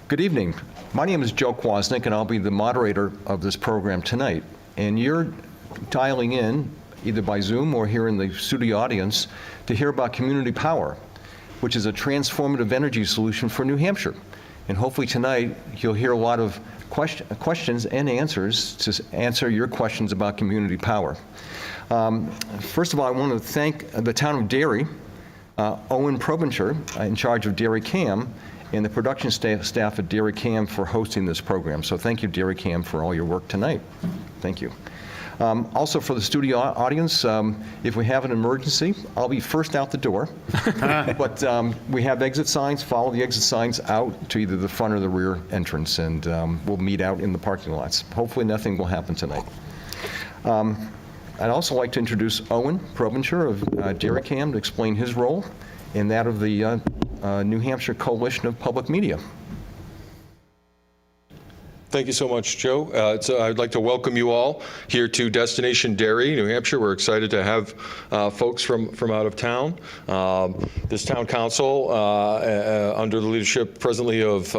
Good evening. My name is Joe Kwasnick, and I'll be the moderator of this program tonight. And you're dialing in, either by Zoom or here in the studio audience, to hear about community power, which is a transformative energy solution for New Hampshire. And hopefully tonight, you'll hear a lot of questions and answers to answer your questions about community power. First of all, I want to thank the town of Derry, Owen Provencher, in charge of DerryCAM, and the production staff at DerryCAM for hosting this program. So thank you, DerryCAM, for all your work tonight. Thank you. Also for the studio audience, if we have an emergency, I'll be first out the door. But we have exit signs. Follow the exit signs out to either the front or the rear entrance, and we'll meet out in the parking lots. Hopefully nothing will happen tonight. I'd also like to introduce Owen Provencher of DerryCAM to explain his role and that of the New Hampshire Coalition of Public Media. Thank you so much, Joe. I'd like to welcome you all here to Destination Derry, New Hampshire. We're excited to have folks from out of town. This town council, under the leadership presently of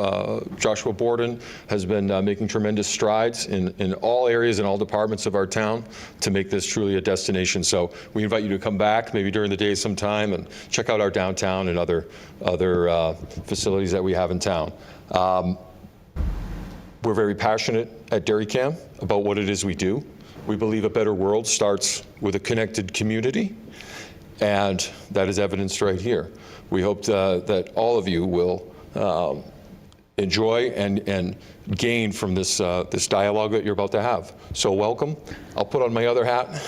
Joshua Borden, has been making tremendous strides in all areas and all departments of our town to make this truly a destination. So we invite you to come back maybe during the day sometime and check out our downtown and other facilities that we have in town. We're very passionate at DerryCAM about what it is we do. We believe a better world starts with a connected community, and that is evidenced right here. We hope that all of you will enjoy and gain from this dialogue that you're about to have. So welcome. I'll put on my other hat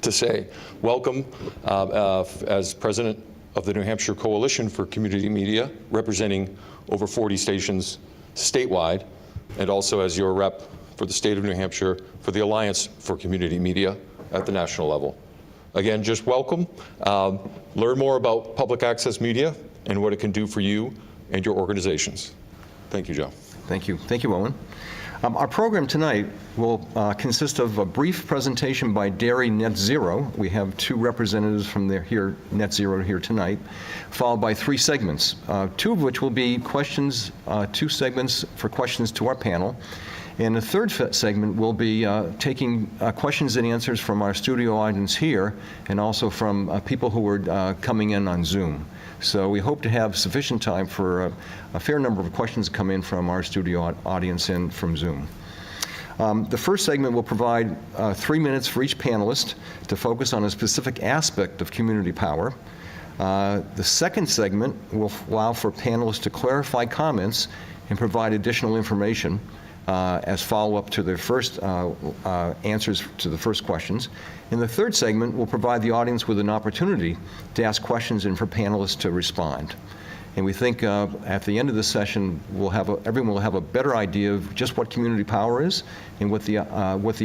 to say welcome as president of the New Hampshire Coalition for Community Media, representing over 40 stations statewide, and also as your rep for the state of New Hampshire for the Alliance for Community Media at the national level. Again, just welcome. Learn more about public access media and what it can do for you and your organizations. Thank you, Joe. Thank you. Thank you, Owen. Our program tonight will consist of a brief presentation by Derry Net Zero. We have two representatives from here, Net Zero, here tonight, followed by three segments, two of which will be questions, two segments for questions to our panel. And the third segment will be taking questions and answers from our studio audience here, and also from people who are coming in on Zoom. So we hope to have sufficient time for a fair number of questions to come in from our studio audience and from Zoom. The first segment will provide 3 minutes for each panelist to focus on a specific aspect of community power. The second segment will allow for panelists to clarify comments and provide additional information as follow-up to their first answers to the first questions. And the third segment will provide the audience with an opportunity to ask questions and for panelists to respond. And we think at the end of this session, everyone will have a better idea of just what community power is and what the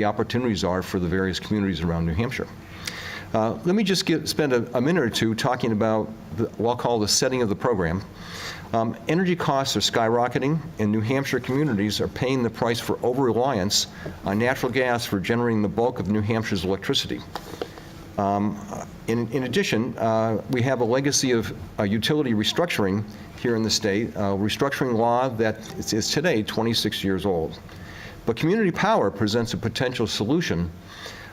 opportunities are for the various communities around New Hampshire. Let me just spend a minute or two talking about what I'll call the setting of the program. Energy costs are skyrocketing, and New Hampshire communities are paying the price for over-reliance on natural gas for generating the bulk of New Hampshire's electricity. In addition, we have a legacy of utility restructuring here in the state, a restructuring law that is today 26 years old. But community power presents a potential solution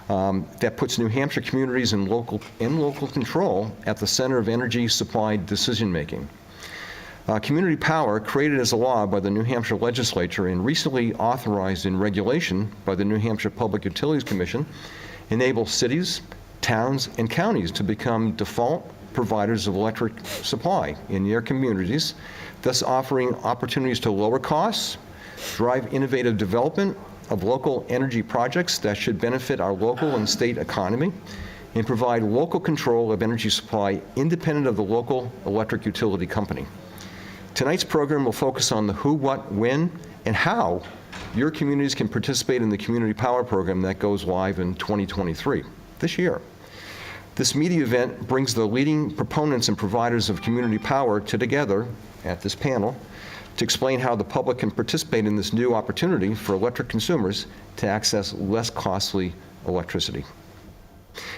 that puts New Hampshire communities in local control at the center of energy supply decision-making. Community power, created as a law by the New Hampshire legislature and recently authorized in regulation by the New Hampshire Public Utilities Commission, enables cities, towns, and counties to become default providers of electric supply in their communities, thus offering opportunities to lower costs, drive innovative development of local energy projects that should benefit our local and state economy, and provide local control of energy supply independent of the local electric utility company. Tonight's program will focus on the who, what, when, and how your communities can participate in the Community Power Program that goes live in 2023, this year. This media event brings the leading proponents and providers of community power together at this panel to explain how the public can participate in this new opportunity for electric consumers to access less costly electricity.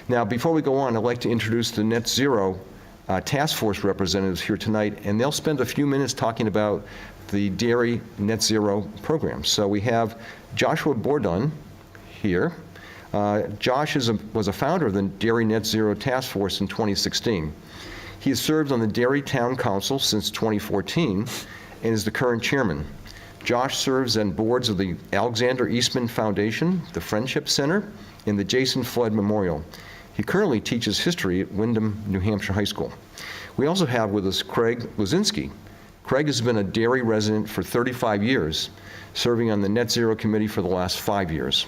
Now, before we go on, I'd like to introduce the Net Zero task force representatives here tonight, and they'll spend a few minutes talking about the Derry Net Zero program. So we have Joshua Bordun here. Josh was a founder of the Derry Net Zero Task Force in 2016. He has served on the Derry Town Council since 2014 and is the current chairman. Josh serves on boards of the Alexander Eastman Foundation, the Friendship Center, and the Jason Flood Memorial. He currently teaches history at Windham, New Hampshire High School. We also have with us Craig Lazinski. Craig has been a Derry resident for 35 years, serving on the Net Zero Committee for the last 5 years.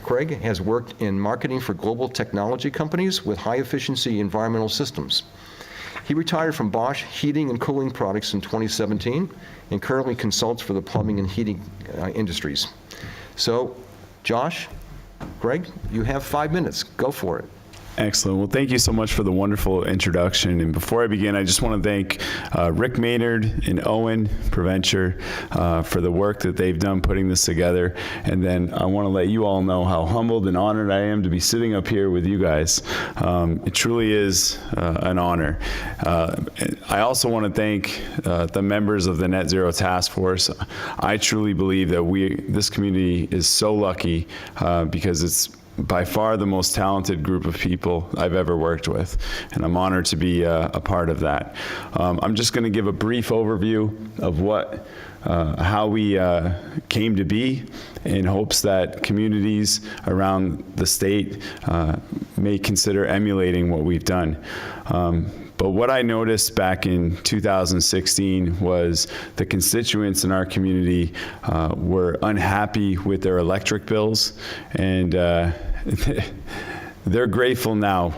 Craig has worked in marketing for global technology companies with high-efficiency environmental systems. He retired from Bosch Heating and Cooling Products in 2017 and currently consults for the plumbing and heating industries. So, Josh, Greg, you have 5 minutes. Go for it. Excellent. Well, thank you so much for the wonderful introduction. And before I begin, I just want to thank Rick Maynard and Owen Preventure for the work that they've done putting this together. And then I want to let you all know how humbled and honored I am to be sitting up here with you guys. It truly is an honor. I also want to thank the members of the Net Zero Task Force. I truly believe that this community is so lucky because it's by far the most talented group of people I've ever worked with, and I'm honored to be a part of that. I'm just going to give a brief overview of how we came to be, in hopes that communities around the state may consider emulating what we've done. But what I noticed back in 2016 was the constituents in our community were unhappy with their electric bills, and they're grateful now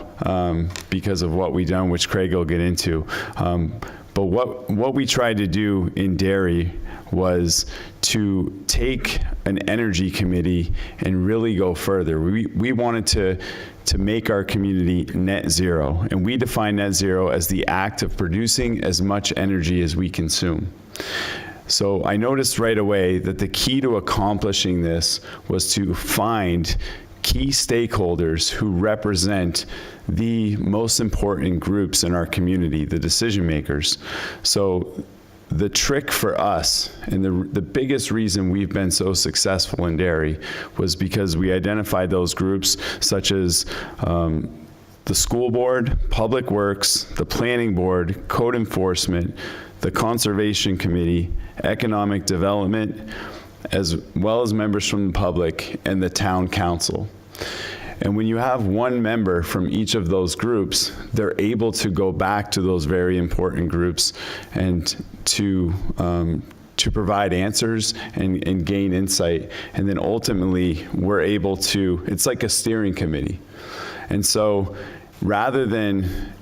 because of what we've done, which Craig will get into. But what we tried to do in Derry was to take an energy committee and really go further. We wanted to make our community net zero, and we define net zero as the act of producing as much energy as we consume. So I noticed right away that the key to accomplishing this was to find key stakeholders who represent the most important groups in our community, the decision makers. So the trick for us, and the biggest reason we've been so successful in Derry, was because we identified those groups such as the school board, public works, the planning board, code enforcement, the conservation committee, economic development, as well as members from the public and the town council. And when you have one member from each of those groups, they're able to go back to those very important groups and to provide answers and gain insight. And then ultimately, we're able to, it's like a steering committee. And so rather than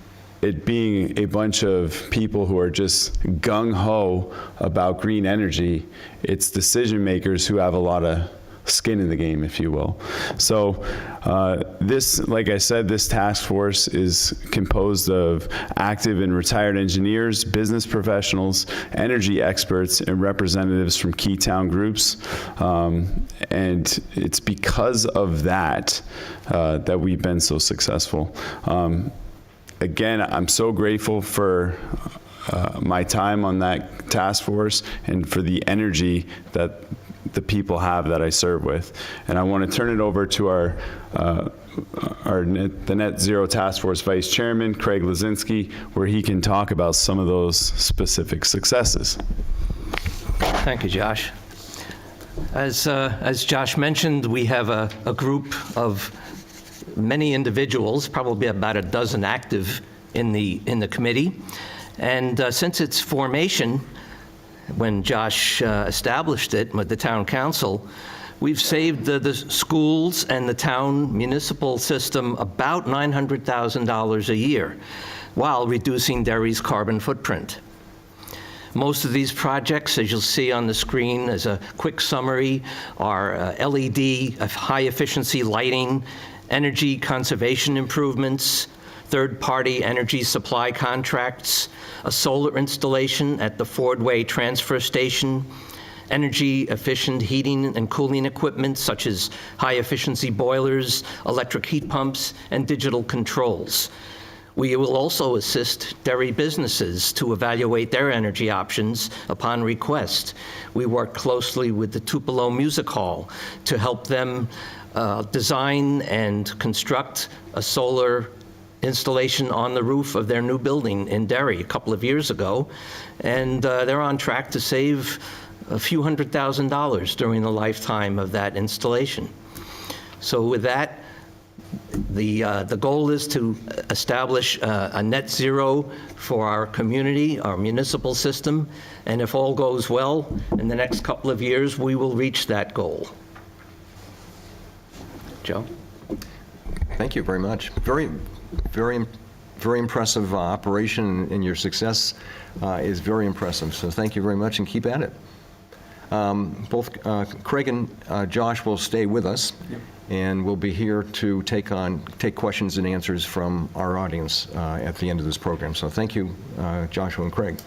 it being a bunch of people who are just gung-ho about green energy, it's decision makers who have a lot of skin in the game, if you will. So this, like I said, this task force is composed of active and retired engineers, business professionals, energy experts, and representatives from key town groups. And it's because of that that we've been so successful. Again, I'm so grateful for my time on that task force and for the energy that the people have that I serve with. And I want to turn it over to the Net Zero Task Force Vice Chairman, Craig Lazinski, where he can talk about some of those specific successes. Thank you, Josh. As Josh mentioned, we have a group of many individuals, probably about a dozen active in the committee. And since its formation, when Josh established it with the town council, we've saved the schools and the town municipal system about $900,000 a year while reducing Derry's carbon footprint. Most of these projects, as you'll see on the screen as a quick summary, are LED, high-efficiency lighting, energy conservation improvements, third-party energy supply contracts, a solar installation at the Ford Way transfer station, energy-efficient heating and cooling equipment such as high-efficiency boilers, electric heat pumps, and digital controls. We will also assist Derry businesses to evaluate their energy options upon request. We work closely with the Tupelo Music Hall to help them design and construct a solar installation on the roof of their new building in Derry a couple of years ago, and they're on track to save a few $100,000 during the lifetime of that installation. So with that, the goal is to establish a net zero for our community, our municipal system, and if all goes well, in the next couple of years, we will reach that goal. Joe? Thank you very much. Very impressive operation, and your success is very impressive. So thank you very much, and keep at it. Both Craig and Josh will stay with us, and we'll be here to take questions and answers from our audience at the end of this program. So thank you, Joshua and Craig.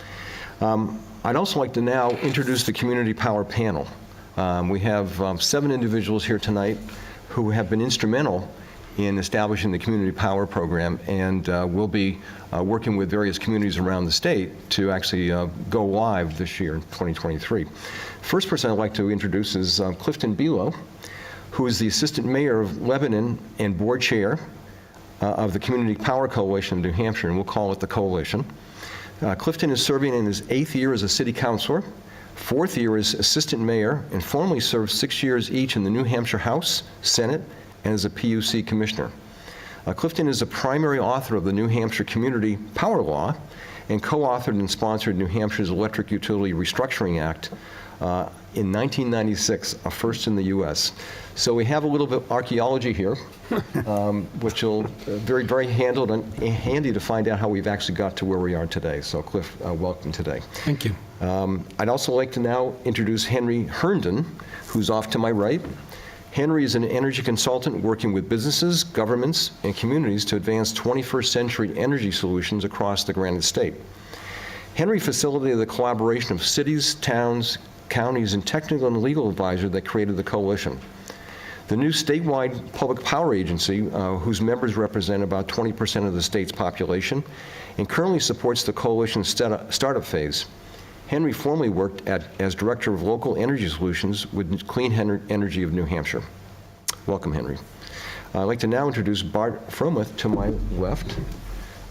I'd also like to now introduce the Community Power Panel. We have 7 individuals here tonight who have been instrumental in establishing the Community Power Program, and we'll be working with various communities around the state to actually go live this year in 2023. First person I'd like to introduce is Clifton Below, who is the Assistant Mayor of Lebanon and Board Chair of the Community Power Coalition of New Hampshire, and we'll call it the Coalition. Clifton is serving in his 8th year as a City Councilor, 4th year as Assistant Mayor, and formerly served 6 years each in the New Hampshire House, Senate, and as a PUC Commissioner. Clifton is a primary author of the New Hampshire Community Power Law and co-authored and sponsored New Hampshire's Electric Utility Restructuring Act in 1996, a first in the U.S. So we have a little bit of archaeology here, which will very handy to find out how we've actually got to where we are today. So Cliff, welcome today. Thank you. I'd also like to now introduce Henry Herndon, who's off to my right. Henry is an energy consultant working with businesses, governments, and communities to advance 21st century energy solutions across the Granite State. Henry facilitated the collaboration of cities, towns, counties, and technical and legal advisor that created the coalition. The new statewide public power agency, whose members represent about 20% of the state's population, and currently supports the coalition's startup phase. Henry formerly worked as Director of Local Energy Solutions with Clean Energy of New Hampshire. Welcome, Henry. I'd like to now introduce Bart Fromuth to my left.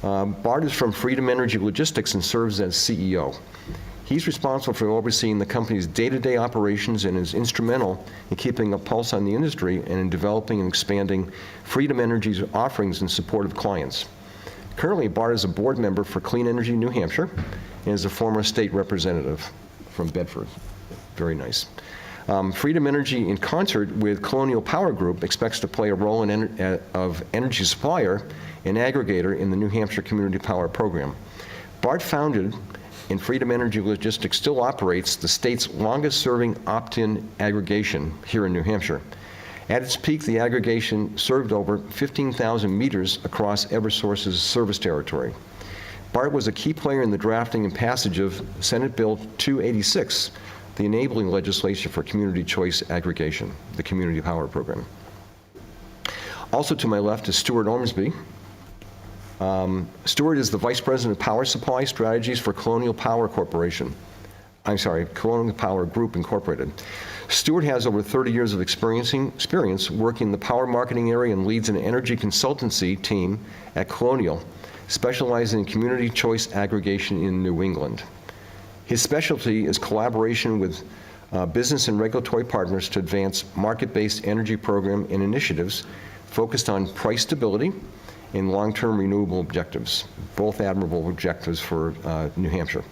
Bart is from Freedom Energy Logistics and serves as CEO. He's responsible for overseeing the company's day-to-day operations and is instrumental in keeping a pulse on the industry and in developing and expanding Freedom Energy's offerings in support of clients. Currently, Bart is a board member for Clean Energy New Hampshire and is a former state representative from Bedford. Very nice. Freedom Energy, in concert with Colonial Power Group, expects to play a role of energy supplier and aggregator in the New Hampshire Community Power Program. Bart founded, and Freedom Energy Logistics still operates, the state's longest-serving opt-in aggregation here in New Hampshire. At its peak, the aggregation served over 15,000 meters across Eversource's service territory. Bart was a key player in the drafting and passage of Senate Bill 286, the enabling legislation for community choice aggregation, the Community Power Program. Also to my left is Stuart Ormsby. Stuart is the Vice President of Power Supply Strategies for Colonial Power Corporation. Colonial Power Group Incorporated. Stuart has over 30 years of experience working in the power marketing area and leads an energy consultancy team at Colonial, specializing in community choice aggregation in New England. His specialty is collaboration with business and regulatory partners to advance market-based energy program and initiatives focused on price stability and long-term renewable objectives, both admirable objectives for New Hampshire.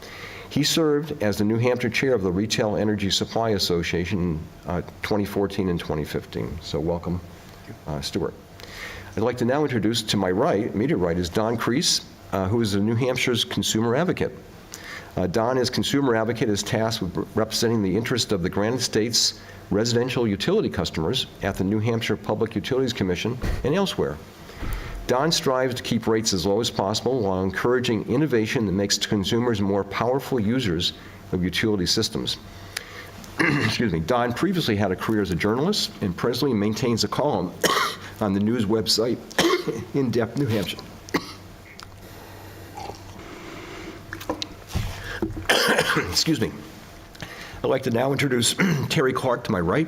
He served as the New Hampshire chair of the Retail Energy Supply Association in 2014 and 2015. So welcome, Stuart. I'd like to now introduce to my right, immediate right, is Don Crease, who is the New Hampshire's consumer advocate. Don, as consumer advocate, is tasked with representing the interest of the Granite State's residential utility customers at the New Hampshire Public Utilities Commission and elsewhere. Don strives to keep rates as low as possible while encouraging innovation that makes consumers more powerful users of utility systems. Excuse me. Don previously had a career as a journalist and presently maintains a column on the news website In Depth New Hampshire. Excuse me. I'd like to now introduce Terry Clark to my right,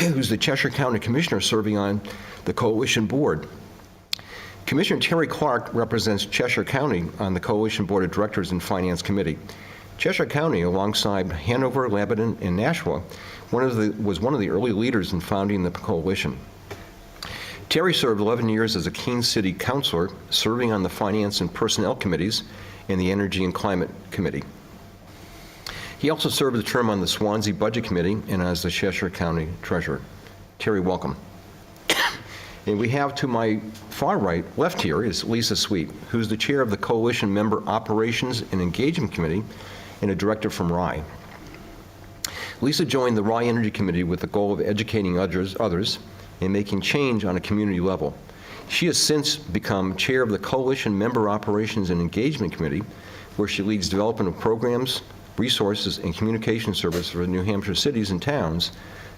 who's the Cheshire County Commissioner serving on the Coalition Board. Commissioner Terry Clark represents Cheshire County on the Coalition Board of Directors and Finance Committee. Cheshire County, alongside Hanover, Lebanon, and Nashua, was one of the early leaders in founding the coalition. Terry served 11 years as a Keene City Councilor, serving on the Finance and Personnel Committees and the Energy and Climate Committee. He also served a term on the Swansea Budget Committee and as the Cheshire County Treasurer. Terry, welcome. And we have to my far right, left here, is Lisa Sweet, who's the chair of the Coalition Member Operations and Engagement Committee and a director from Rye. Lisa joined the Rye Energy Committee with the goal of educating others and making change on a community level. She has since become chair of the Coalition Member Operations and Engagement Committee, where she leads development of programs, resources, and communication service for New Hampshire cities and towns,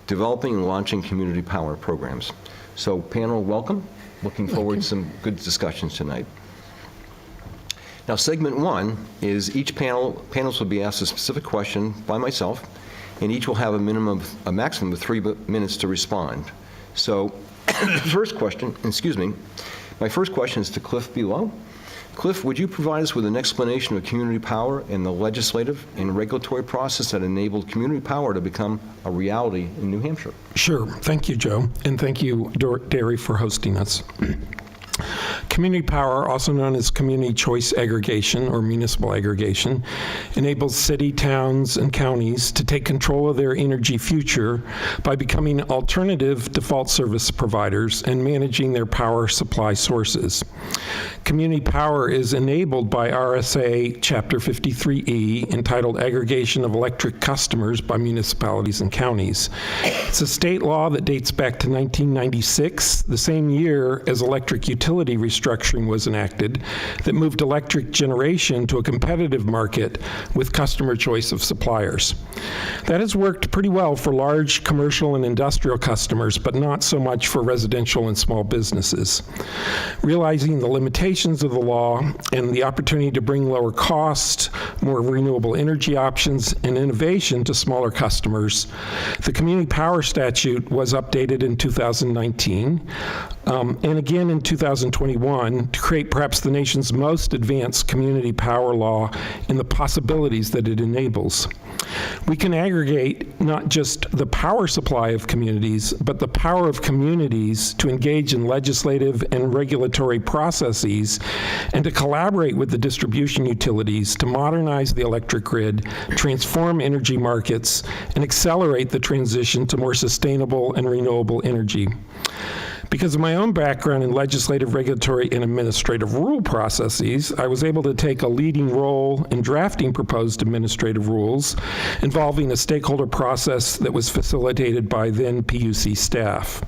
developing and launching community power programs. So panel, welcome. Looking forward to some good discussions tonight. Now, segment one is each panelists will be asked a specific question by myself, and each will have a maximum of 3 minutes to respond. So the first question, my first question is to Cliff Below. Cliff, would you provide us with an explanation of community power and the legislative and regulatory process that enabled community power to become a reality in New Hampshire? Sure. Thank you, Joe. And thank you, Derry, for hosting us. Community power, also known as community choice aggregation or municipal aggregation, enables city, towns, and counties to take control of their energy future by becoming alternative default service providers and managing their power supply sources. Community power is enabled by RSA Chapter 53E, entitled Aggregation of Electric Customers by Municipalities and Counties. It's a state law that dates back to 1996, the same year as electric utility restructuring was enacted, that moved electric generation to a competitive market with customer choice of suppliers. That has worked pretty well for large commercial and industrial customers, but not so much for residential and small businesses. Realizing the limitations of the law and the opportunity to bring lower cost, more renewable energy options, and innovation to smaller customers, the Community Power Statute was updated in 2019, and again in 2021 to create perhaps the nation's most advanced community power law and the possibilities that it enables. We can aggregate not just the power supply of communities, but the power of communities to engage in legislative and regulatory processes and to collaborate with the distribution utilities to modernize the electric grid, transform energy markets, and accelerate the transition to more sustainable and renewable energy. Because of my own background in legislative, regulatory, and administrative rule processes, I was able to take a leading role in drafting proposed administrative rules involving a stakeholder process that was facilitated by then PUC staff.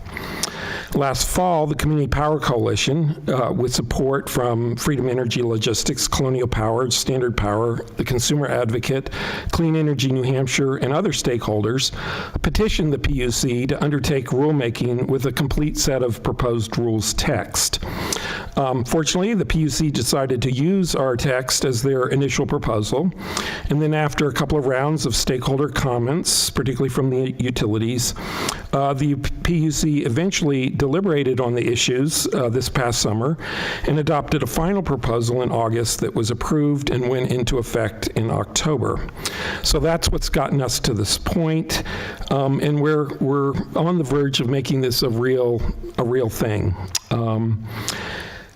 Last fall, the Community Power Coalition, with support from Freedom Energy Logistics, Colonial Power, Standard Power, the Consumer Advocate, Clean Energy New Hampshire, and other stakeholders, petitioned the PUC to undertake rulemaking with a complete set of proposed rules text. Fortunately, the PUC decided to use our text as their initial proposal, and then after a couple of rounds of stakeholder comments, particularly from the utilities, the PUC eventually deliberated on the issues this past summer and adopted a final proposal in August that was approved and went into effect in October. So that's what's gotten us to this point, and we're on the verge of making this a real thing.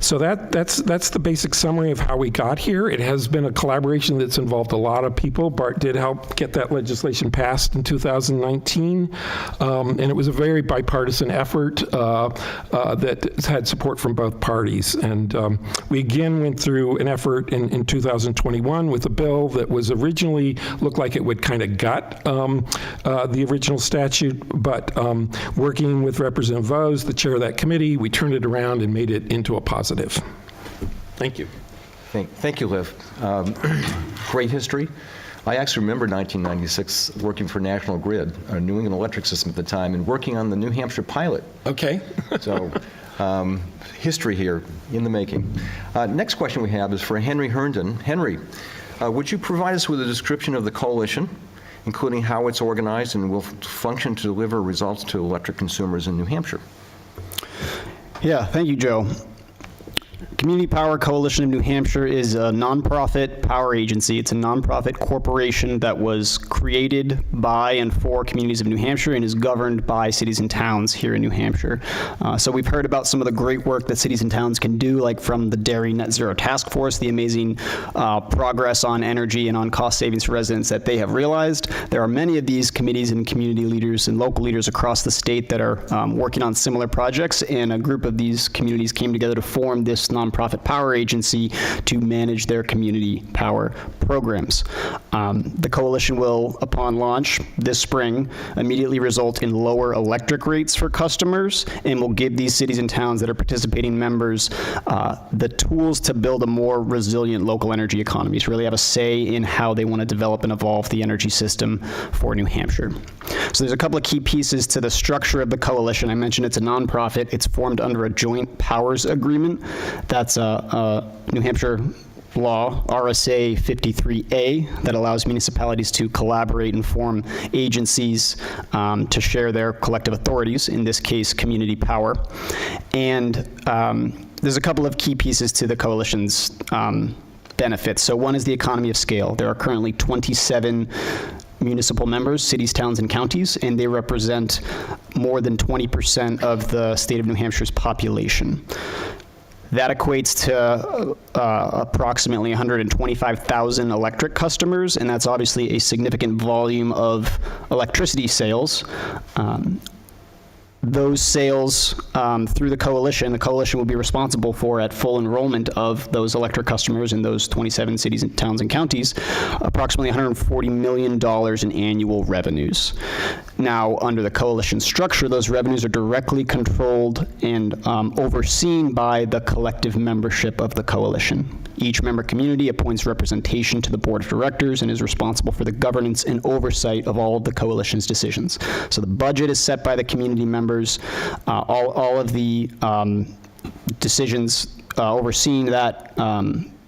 So that's the basic summary of how we got here. It has been a collaboration that's involved a lot of people. Bart did help get that legislation passed in 2019, and it was a very bipartisan effort that had support from both parties. And we again went through an effort in 2021 with a bill that was originally looked like it would kind of gut the original statute, but working with Representative Vose, the chair of that committee, we turned it around and made it into a positive. Thank you. Thank you, Liv. Great history. I actually remember 1996 working for National Grid, New England Electric System at the time, and working on the New Hampshire pilot. Okay. So history here in the making. Next question we have is for Henry Herndon. Henry, Would you provide us with a description of the coalition, including how it's organized and will function to deliver results to electric consumers in New Hampshire? Yeah, thank you, Joe. Community Power Coalition of New Hampshire is a nonprofit power agency. It's a nonprofit corporation that was created by and for communities of New Hampshire and is governed by cities and towns here in New Hampshire. So we've heard about some of the great work that cities and towns can do, like from the Derry Net Zero Task Force, the amazing progress on energy and on cost savings for residents that they have realized. There are many of these committees and community leaders and local leaders across the state that are working on similar projects, and a group of these communities came together to form this nonprofit power agency to manage their community power programs. The coalition will, upon launch this spring, immediately result in lower electric rates for customers and will give these cities and towns that are participating members the tools to build a more resilient local energy economy, to really have a say in how they want to develop and evolve the energy system for New Hampshire. So there's a couple of key pieces to the structure of the coalition. I mentioned it's a nonprofit. It's formed under a joint powers agreement. That's a New Hampshire law, RSA 53A, that allows municipalities to collaborate and form agencies to share their collective authorities, in this case, community power. And there's a couple of key pieces to the coalition's benefits. So one is the economy of scale. There are currently 27 municipal members, cities, towns, and counties, and they represent more than 20% of the state of New Hampshire's population. That equates to approximately 125,000 electric customers, and that's obviously a significant volume of electricity sales. Those sales through the coalition will be responsible for, at full enrollment of those electric customers in those 27 cities and towns and counties, approximately $140 million in annual revenues. Now, under the coalition structure, those revenues are directly controlled and overseen by the collective membership of the coalition. Each member community appoints representation to the board of directors and is responsible for the governance and oversight of all of the coalition's decisions. So the budget is set by the community members. All of the decisions overseeing that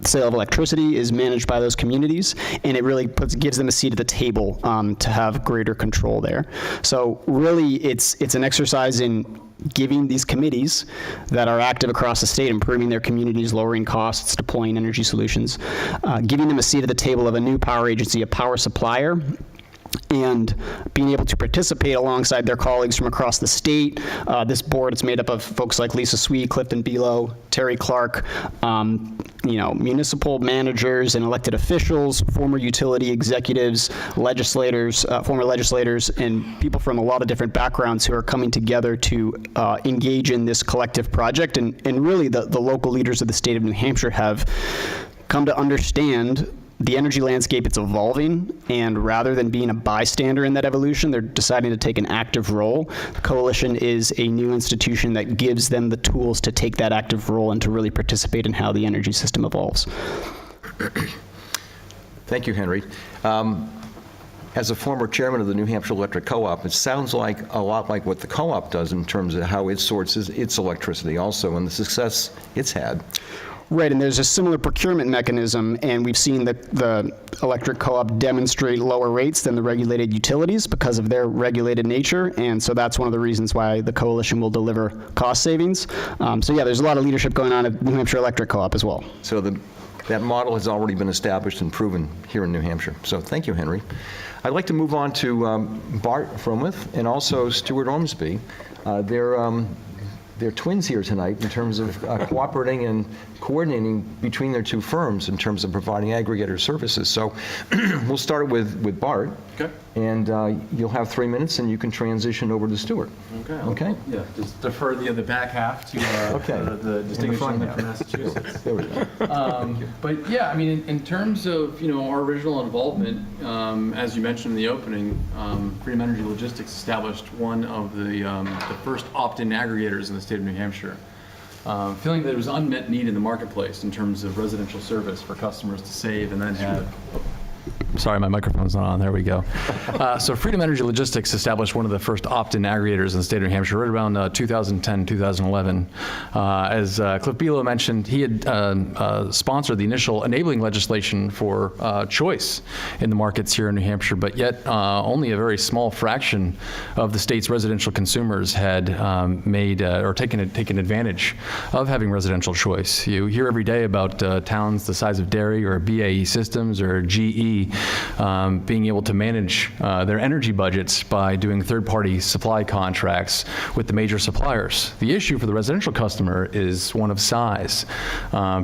sale of electricity is managed by those communities, and it really gives them a seat at the table to have greater control there. So really, it's an exercise in giving these committees that are active across the state, improving their communities, lowering costs, deploying energy solutions, giving them a seat at the table of a new power agency, a power supplier, and being able to participate alongside their colleagues from across the state. This board is made up of folks like Lisa Swede, Clifton Below, Terry Clark, municipal managers and elected officials, former utility executives, legislators, former legislators, and people from a lot of different backgrounds who are coming together to engage in this collective project. And really, the local leaders of the state of New Hampshire have come to understand the energy landscape. It's evolving, and rather than being a bystander in that evolution, they're deciding to take an active role. The coalition is a new institution that gives them the tools to take that active role and to really participate in how the energy system evolves. Thank you, Henry. As a former chairman of the New Hampshire Electric Co-op, it sounds like a lot like what the co-op does in terms of how it sources its electricity also, and the success it's had. Right, and there's a similar procurement mechanism, and we've seen the electric co-op demonstrate lower rates than the regulated utilities because of their regulated nature, and so that's one of the reasons why the coalition will deliver cost savings. So yeah, there's a lot of leadership going on at New Hampshire Electric Co-op as well. So that model has already been established and proven here in New Hampshire. So thank you, Henry. I'd like to move on to Bart Frommuth and also Stuart Ormsby. They're twins here tonight in terms of cooperating and coordinating between their two firms in terms of providing aggregator services. So we'll start with Bart. Okay. And you'll have 3 minutes, and you can transition over to Stuart. Okay. Okay? Yeah, just defer the back half to the distinguished gentleman from Massachusetts. There we go. But yeah, I mean, in terms of our original involvement, as you mentioned in the opening, Freedom Energy Logistics established one of the first opt-in aggregators in the state of New Hampshire. Feeling that there was unmet need in the marketplace in terms of residential service for customers to save and then have Sorry, my microphone's not on. There we go. So Freedom Energy Logistics established one of the first opt-in aggregators in the state of New Hampshire right around 2010, 2011. As Cliff Bilo mentioned, he had sponsored the initial enabling legislation for choice in the markets here in New Hampshire, but yet only a very small fraction of the state's residential consumers had made or taken advantage of having residential choice. You hear every day about towns the size of Derry or BAE Systems or GE being able to manage their energy budgets by doing third-party supply contracts with the major suppliers. The issue for the residential customer is one of size.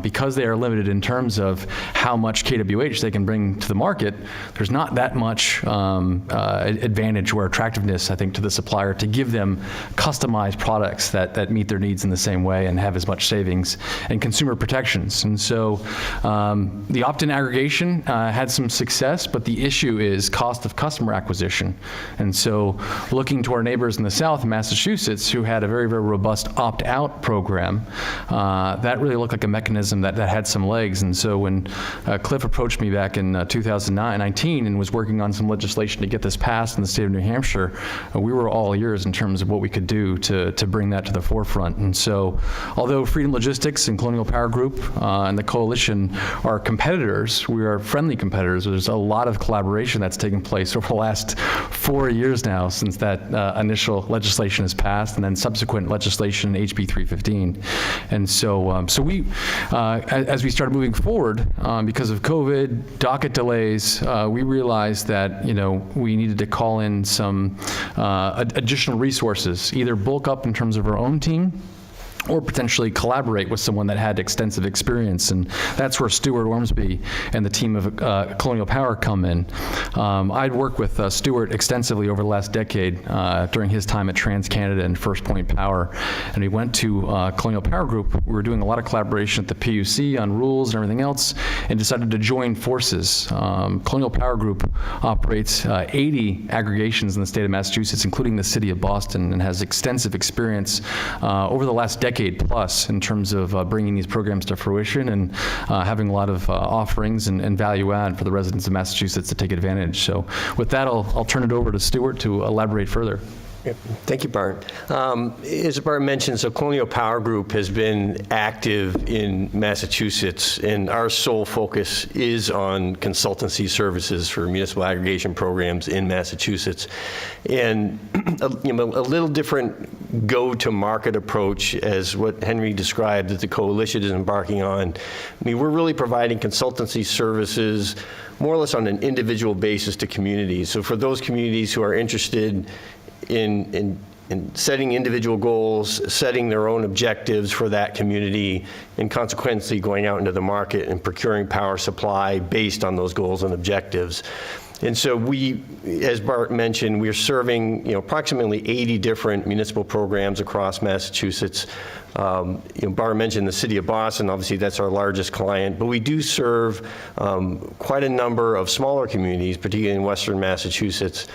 Because they are limited in terms of how much kWh they can bring to the market, there's not that much advantage or attractiveness, I think, to the supplier to give them customized products that meet their needs in the same way and have as much savings and consumer protections. And so the opt-in aggregation had some success, but the issue is cost of customer acquisition. And so looking to our neighbors in the south, Massachusetts, who had a very, very robust opt-out program, that really looked like a mechanism that had some legs. And so when Cliff approached me back in 2019 and was working on some legislation to get this passed in the state of New Hampshire, we were all ears in terms of what we could do to bring that to the forefront. And so although Freedom Logistics and Colonial Power Group and the coalition are competitors, we are friendly competitors. There's a lot of collaboration that's taken place over the last 4 years now since that initial legislation is passed, and then subsequent legislation, HB 315. And so, we, as we started moving forward, because of COVID, docket delays, we realized that, we needed to call in some additional resources, either bulk up in terms of our own team, or potentially collaborate with someone that had extensive experience. And that's where Stuart Ormsby and the team of Colonial Power come in. I'd worked with Stuart extensively over the last decade during his time at TransCanada and First Point Power. And we went to Colonial Power Group. We were doing a lot of collaboration at the PUC on rules and everything else, and decided to join forces. Colonial Power Group operates 80 aggregations in the state of Massachusetts, including the city of Boston, and has extensive experience over the last decade plus in terms of bringing these programs to fruition and having a lot of offerings and value add for the residents of Massachusetts to take advantage. So with that, I'll turn it over to Stuart to elaborate further. Yep. Thank you, Bart. As Bart mentioned, so Colonial Power Group has been active in Massachusetts, and our sole focus is on consultancy services for municipal aggregation programs in Massachusetts. And a little different go-to-market approach as what Henry described that the coalition is embarking on. I mean, we're really providing consultancy services more or less on an individual basis to communities. So for those communities who are interested in setting individual goals, setting their own objectives for that community, and consequently going out into the market and procuring power supply based on those goals and objectives. And so we, as Bart mentioned, we're serving approximately 80 different municipal programs across Massachusetts. Bart mentioned the city of Boston, obviously that's our largest client, but we do serve quite a number of smaller communities, particularly in Western Massachusetts.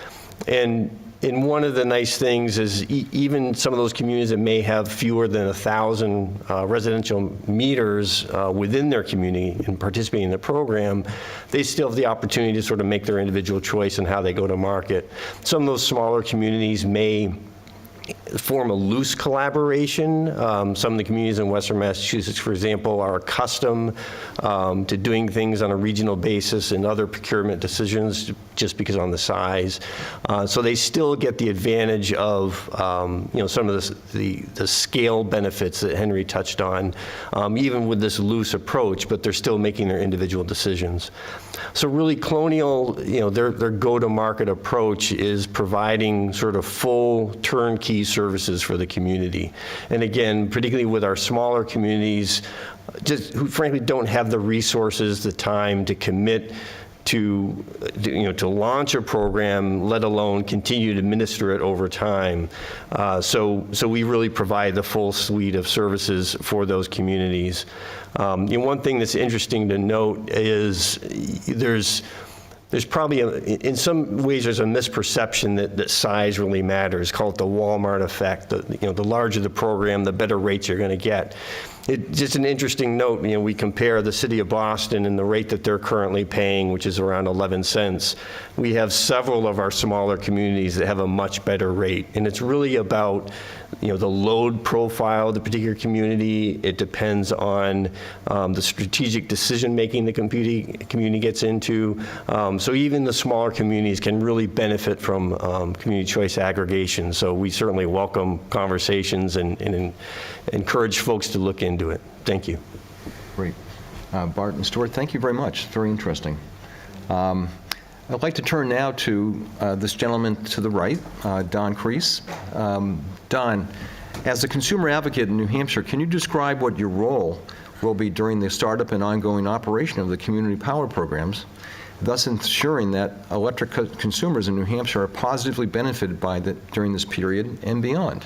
And one of the nice things is even some of those communities that may have fewer than 1,000 residential meters within their community and participating in the program, they still have the opportunity to sort of make their individual choice in how they go to market. Some of those smaller communities may form a loose collaboration. Some of the communities in Western Massachusetts, for example, are accustomed to doing things on a regional basis and other procurement decisions just because on the size. So they still get the advantage of some of the scale benefits that Henry touched on, even with this loose approach, but they're still making their individual decisions. So really Colonial, their go-to-market approach is providing sort of full turnkey services for the community. And again, particularly with our smaller communities, just who frankly don't have the resources, the time to commit to launch a program, let alone continue to administer it over time. So we really provide the full suite of services for those communities. One thing that's interesting to note is there's probably, in some ways, there's a misperception that size really matters. Call it the Walmart effect. The larger the program, the better rates you're going to get. Just an interesting note, we compare the city of Boston and the rate that they're currently paying, which is around 11 cents. We have several of our smaller communities that have a much better rate. And it's really about, the load profile of the particular community. It depends on the strategic decision-making the community gets into. So even the smaller communities can really benefit from community choice aggregation. So we certainly welcome conversations and encourage folks to look into it. Thank you. Great. Bart and Stuart, thank you very much. Very interesting. I'd like to turn now to this gentleman to the right, Don Kreese. Don, as a consumer advocate in New Hampshire, can you describe what your role will be during the startup and ongoing operation of the community power programs, thus ensuring that electric consumers in New Hampshire are positively benefited by during this period and beyond?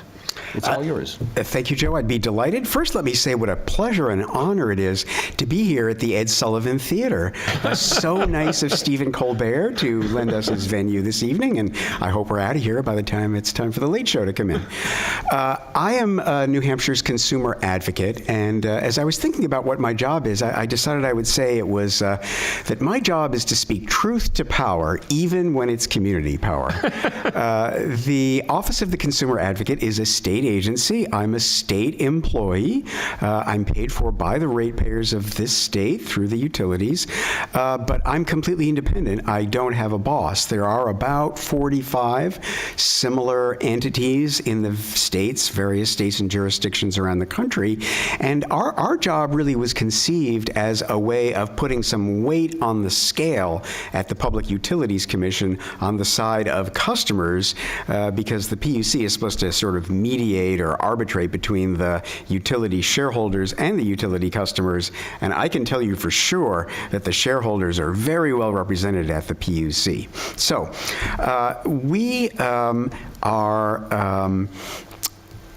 It's all yours. Thank you, Joe. I'd be delighted. First, let me say what a pleasure and honor it is to be here at the Ed Sullivan Theater. So nice of Stephen Colbert to lend us his venue this evening, and I hope we're out of here by the time it's time for the late show to come in. I am New Hampshire's consumer advocate, and as I was thinking about what my job is, I decided I would say it was that my job is to speak truth to power, even when it's community power. The Office of the Consumer Advocate is a state agency. I'm a state employee. I'm paid for by the ratepayers of this state through the utilities, but I'm completely independent. I don't have a boss. There are about 45 similar entities in the states, various states and jurisdictions around the country, and our job really was conceived as a way of putting some weight on the scale at the Public Utilities Commission on the side of customers, because the PUC is supposed to sort of mediate or arbitrate between the utility shareholders and the utility customers, and I can tell you for sure that the shareholders are very well represented at the PUC. So we are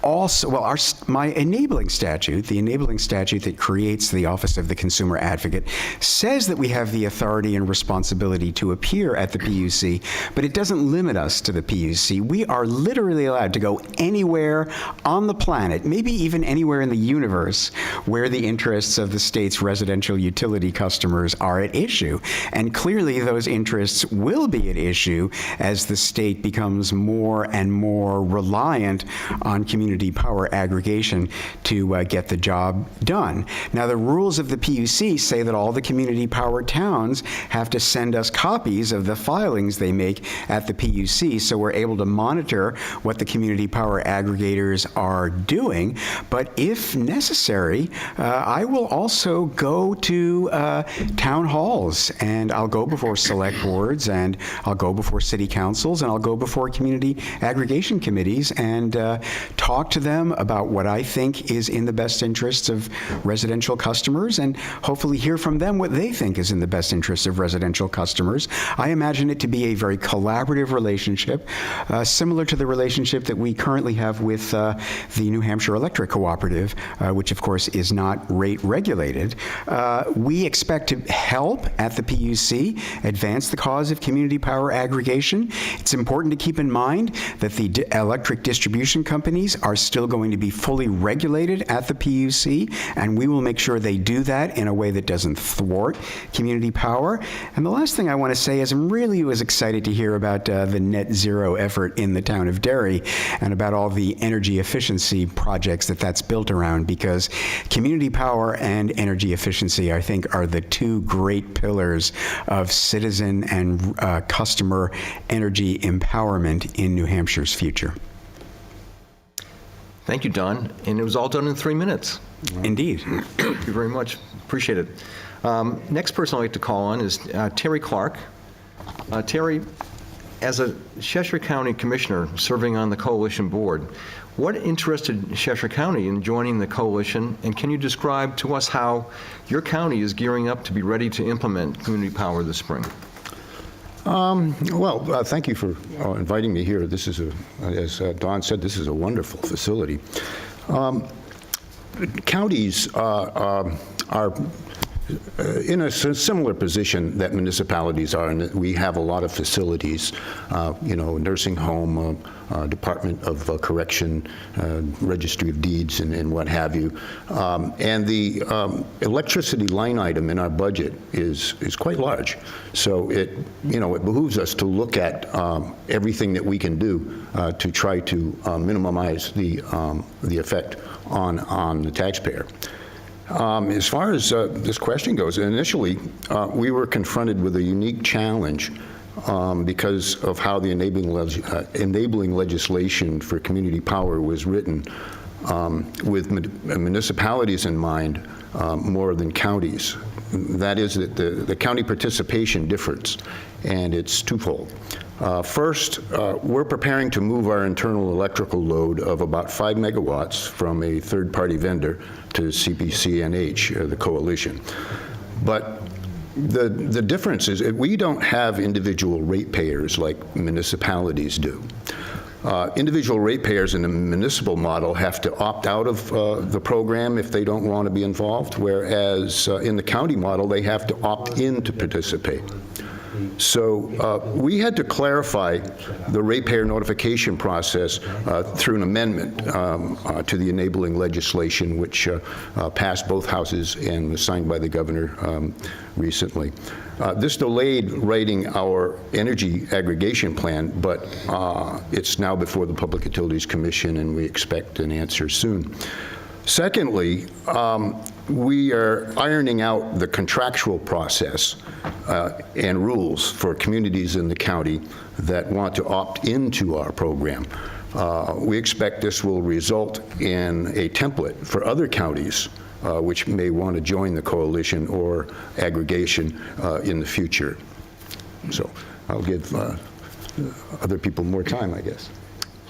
also, well, my enabling statute, the enabling statute that creates the Office of the Consumer Advocate, says that we have the authority and responsibility to appear at the PUC, but it doesn't limit us to the PUC. We are literally allowed to go anywhere on the planet, maybe even anywhere in the universe, where the interests of the state's residential utility customers are at issue. And clearly those interests will be at issue as the state becomes more and more reliant on community power aggregation to get the job done. Now, the rules of the PUC say that all the community power towns have to send us copies of the filings they make at the PUC, so we're able to monitor what the community power aggregators are doing. But if necessary, I will also go to town halls, and I'll go before select boards, and I'll go before city councils, and I'll go before community aggregation committees and talk to them about what I think is in the best interests of residential customers, and hopefully hear from them what they think is in the best interests of residential customers. I imagine it to be a very collaborative relationship, similar to the relationship that we currently have with the New Hampshire Electric Cooperative, which of course is not rate regulated. We expect to help at the PUC advance the cause of community power aggregation. It's important to keep in mind that the electric distribution companies are still going to be fully regulated at the PUC, and we will make sure they do that in a way that doesn't thwart community power. And the last thing I want to say is I'm really was excited to hear about the net zero effort in the town of Derry and about all the energy efficiency projects that that's built around, because community power and energy efficiency, I think, are the two great pillars of citizen and customer energy empowerment in New Hampshire's future. Thank you, Don. And it was all done in 3 minutes. Indeed. Thank you very much. Appreciate it. Next person I'd like to call on is Terry Clark. Terry, as a Cheshire County Commissioner serving on the Coalition Board, what interested Cheshire County in joining the Coalition, and can you describe to us how your county is gearing up to be ready to implement community power this spring? Thank you for inviting me here. This is, as Don said, this is a wonderful facility. Counties are in a similar position that municipalities are, and we have a lot of facilities, nursing home, Department of Correction, Registry of Deeds, and what have you. And the electricity line item in our budget is quite large. So it behooves us to look at everything that we can do to try to minimize the effect on the taxpayer. As far as this question goes, initially we were confronted with a unique challenge because of how the enabling legislation for community power was written, with municipalities in mind more than counties. That is that the county participation differs, and it's twofold. First, we're preparing to move our internal electrical load of about 5 megawatts from a third-party vendor to CPCNH, the coalition. But the difference is that we don't have individual ratepayers like municipalities do. Individual ratepayers in the municipal model have to opt out of the program if they don't want to be involved, whereas in the county model, they have to opt in to participate. So we had to clarify the ratepayer notification process through an amendment to the enabling legislation, which passed both houses and was signed by the governor recently. This delayed writing our energy aggregation plan, but it's now before the Public Utilities Commission, and we expect an answer soon. Secondly, we are ironing out the contractual process and rules for communities in the county that want to opt into our program. We expect this will result in a template for other counties which may want to join the coalition or aggregation in the future. So I'll give other people more time, I guess.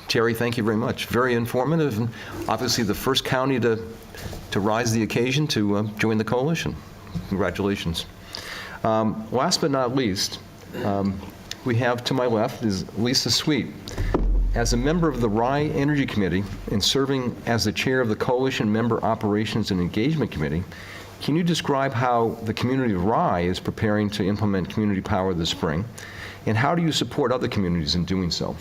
Terry, thank you very much. Very informative, and obviously the first county to rise the occasion to join the coalition. Congratulations. Last but not least, we have to my left is Lisa Sweet. As a member of the Rye Energy Committee and serving as the chair of the Coalition Member Operations and Engagement Committee, can you describe how the community of Rye is preparing to implement community power this spring, and how do you support other communities in doing so?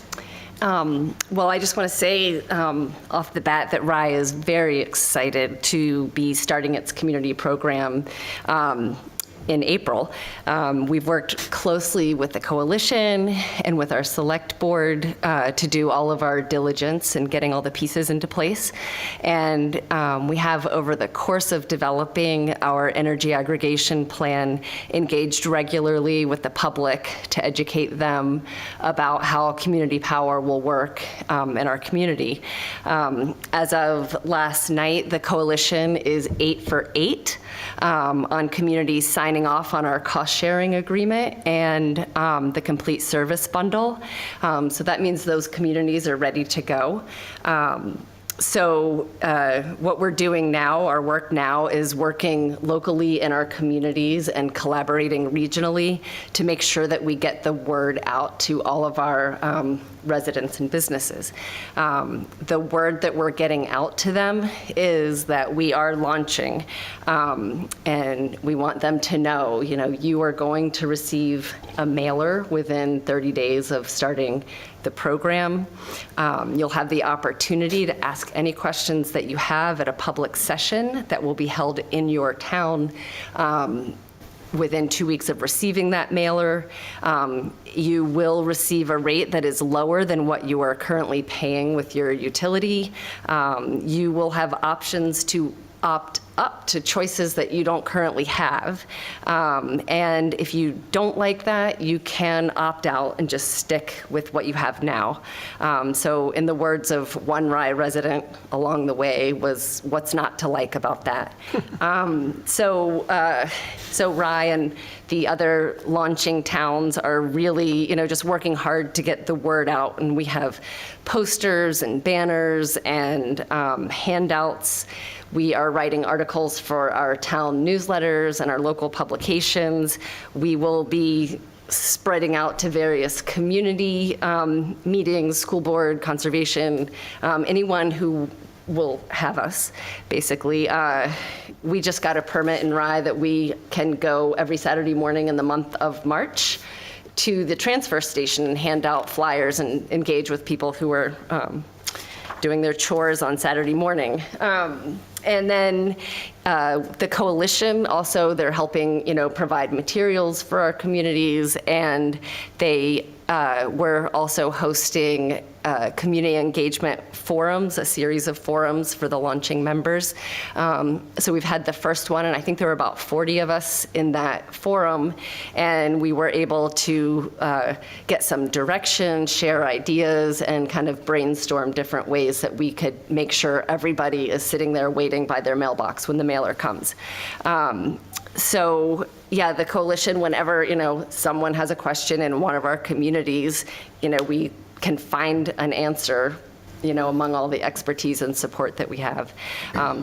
Well, I just want to say off the bat that Rye is very excited to be starting its community program in April. We've worked closely with the coalition and with our select board to do all of our diligence and getting all the pieces into place. And we have, over the course of developing our energy aggregation plan, engaged regularly with the public to educate them about how community power will work in our community. As of last night, the coalition is 8 for 8 on communities signing off on our cost-sharing agreement and the complete service bundle. So that means those communities are ready to go. So what we're doing now, our work now, is working locally in our communities and collaborating regionally to make sure that we get the word out to all of our residents and businesses. The word that we're getting out to them is that we are launching, and we want them to know, you are going to receive a mailer within 30 days of starting the program. You'll have the opportunity to ask any questions that you have at a public session that will be held in your town within 2 weeks of receiving that mailer. You will receive a rate that is lower than what you are currently paying with your utility. You will have options to opt up to choices that you don't currently have. And if you don't like that, you can opt out and just stick with what you have now. So in the words of one Rye resident along the way was, what's not to like about that? So Rye and the other launching towns are really, just working hard to get the word out. And we have posters and banners and handouts. We are writing articles for our town newsletters and our local publications. We will be spreading out to various community meetings, school board, conservation, anyone who will have us, basically. We just got a permit in Rye that we can go every Saturday morning in the month of March to the transfer station and hand out flyers and engage with people who are doing their chores on Saturday morning. And then the coalition also, they're helping, provide materials for our communities, and they were also hosting community engagement forums, a series of forums for the launching members. So we've had the first one, and I think there were about 40 of us in that forum, and we were able to get some direction, share ideas, and kind of brainstorm different ways that we could make sure everybody is sitting there waiting by their mailbox when the mailer comes. So yeah, the coalition, whenever, someone has a question in one of our communities, we can find an answer, among all the expertise and support that we have.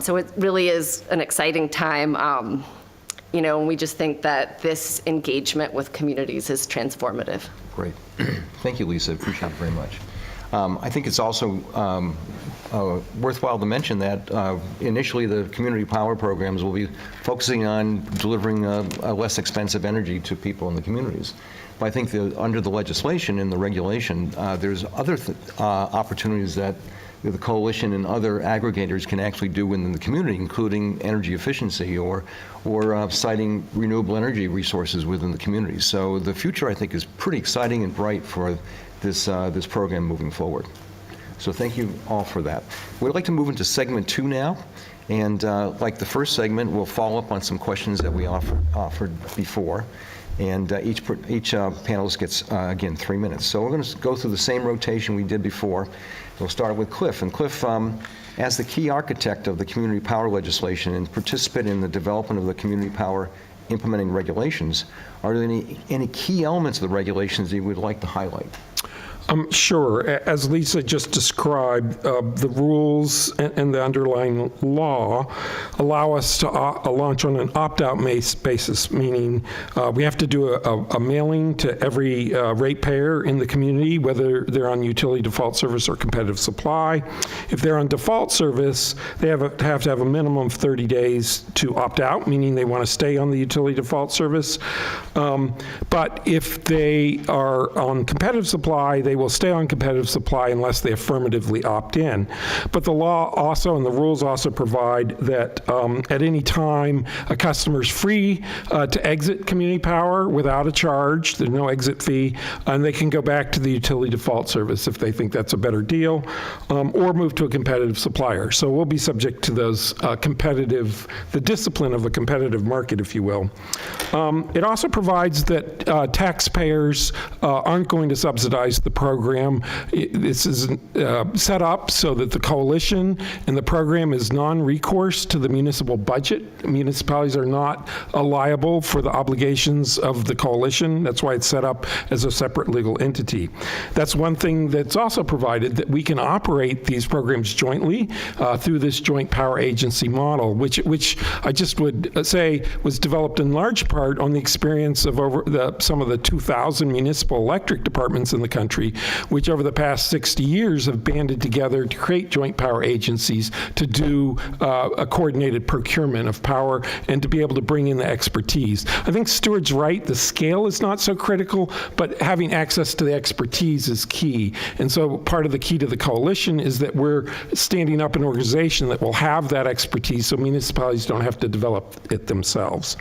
So it really is an exciting time, and we just think that this engagement with communities is transformative. Great. Thank you, Lisa. Appreciate it very much. I think it's also worthwhile to mention that initially the community power programs will be focusing on delivering a less expensive energy to people in the communities. But I think under the legislation and the regulation, there's other opportunities that the coalition and other aggregators can actually do within the community, including energy efficiency or citing renewable energy resources within the community. So the future, I think, is pretty exciting and bright for this program moving forward. So thank you all for that. We'd like to move into segment 2 now. And like the first segment, we'll follow up on some questions that we offered before. And each panelist gets, again, 3 minutes. So we're going to go through the same rotation we did before. We'll start with Cliff. And Cliff, as the key architect of the community power legislation and participant in the development of the community power implementing regulations, are there any key elements of the regulations that you would like to highlight? Sure. As Lisa just described, the rules and the underlying law allow us to launch on an opt-out basis, meaning we have to do a mailing to every ratepayer in the community, whether they're on utility default service or competitive supply. If they're on default service, they have to have a minimum of 30 days to opt out, meaning they want to stay on the utility default service. But if they are on competitive supply, they will stay on competitive supply unless they affirmatively opt in. But the law also and the rules also provide that at any time a customer is free to exit community power without a charge. There's no exit fee, and they can go back to the utility default service if they think that's a better deal, or move to a competitive supplier. So we'll be subject to those the discipline of a competitive market, if you will. It also provides that taxpayers aren't going to subsidize the program. This is set up so that the coalition and the program is non-recourse to the municipal budget. Municipalities are not liable for the obligations of the coalition. That's why it's set up as a separate legal entity. That's one thing that's also provided, that we can operate these programs jointly through this joint power agency model, which I just would say was developed in large part on the experience of some of the 2,000 municipal electric departments in the country, which over the past 60 years have banded together to create joint power agencies to do a coordinated procurement of power and to be able to bring in the expertise. I think Stuart's right, the scale is not so critical, but having access to the expertise is key. And so part of the key to the coalition is that we're standing up an organization that will have that expertise so municipalities don't have to develop it themselves.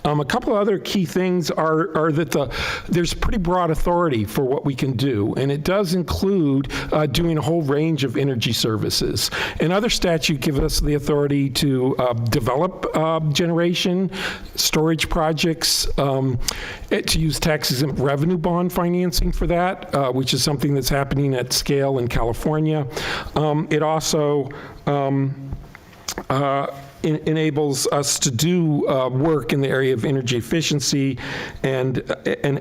A couple other key things are that there's pretty broad authority for what we can do, and it does include doing a whole range of energy services. And other statutes give us the authority to develop generation, storage projects, to use tax-exempt revenue bond financing for that, which is something that's happening at scale in California. It also enables us to do work in the area of energy efficiency and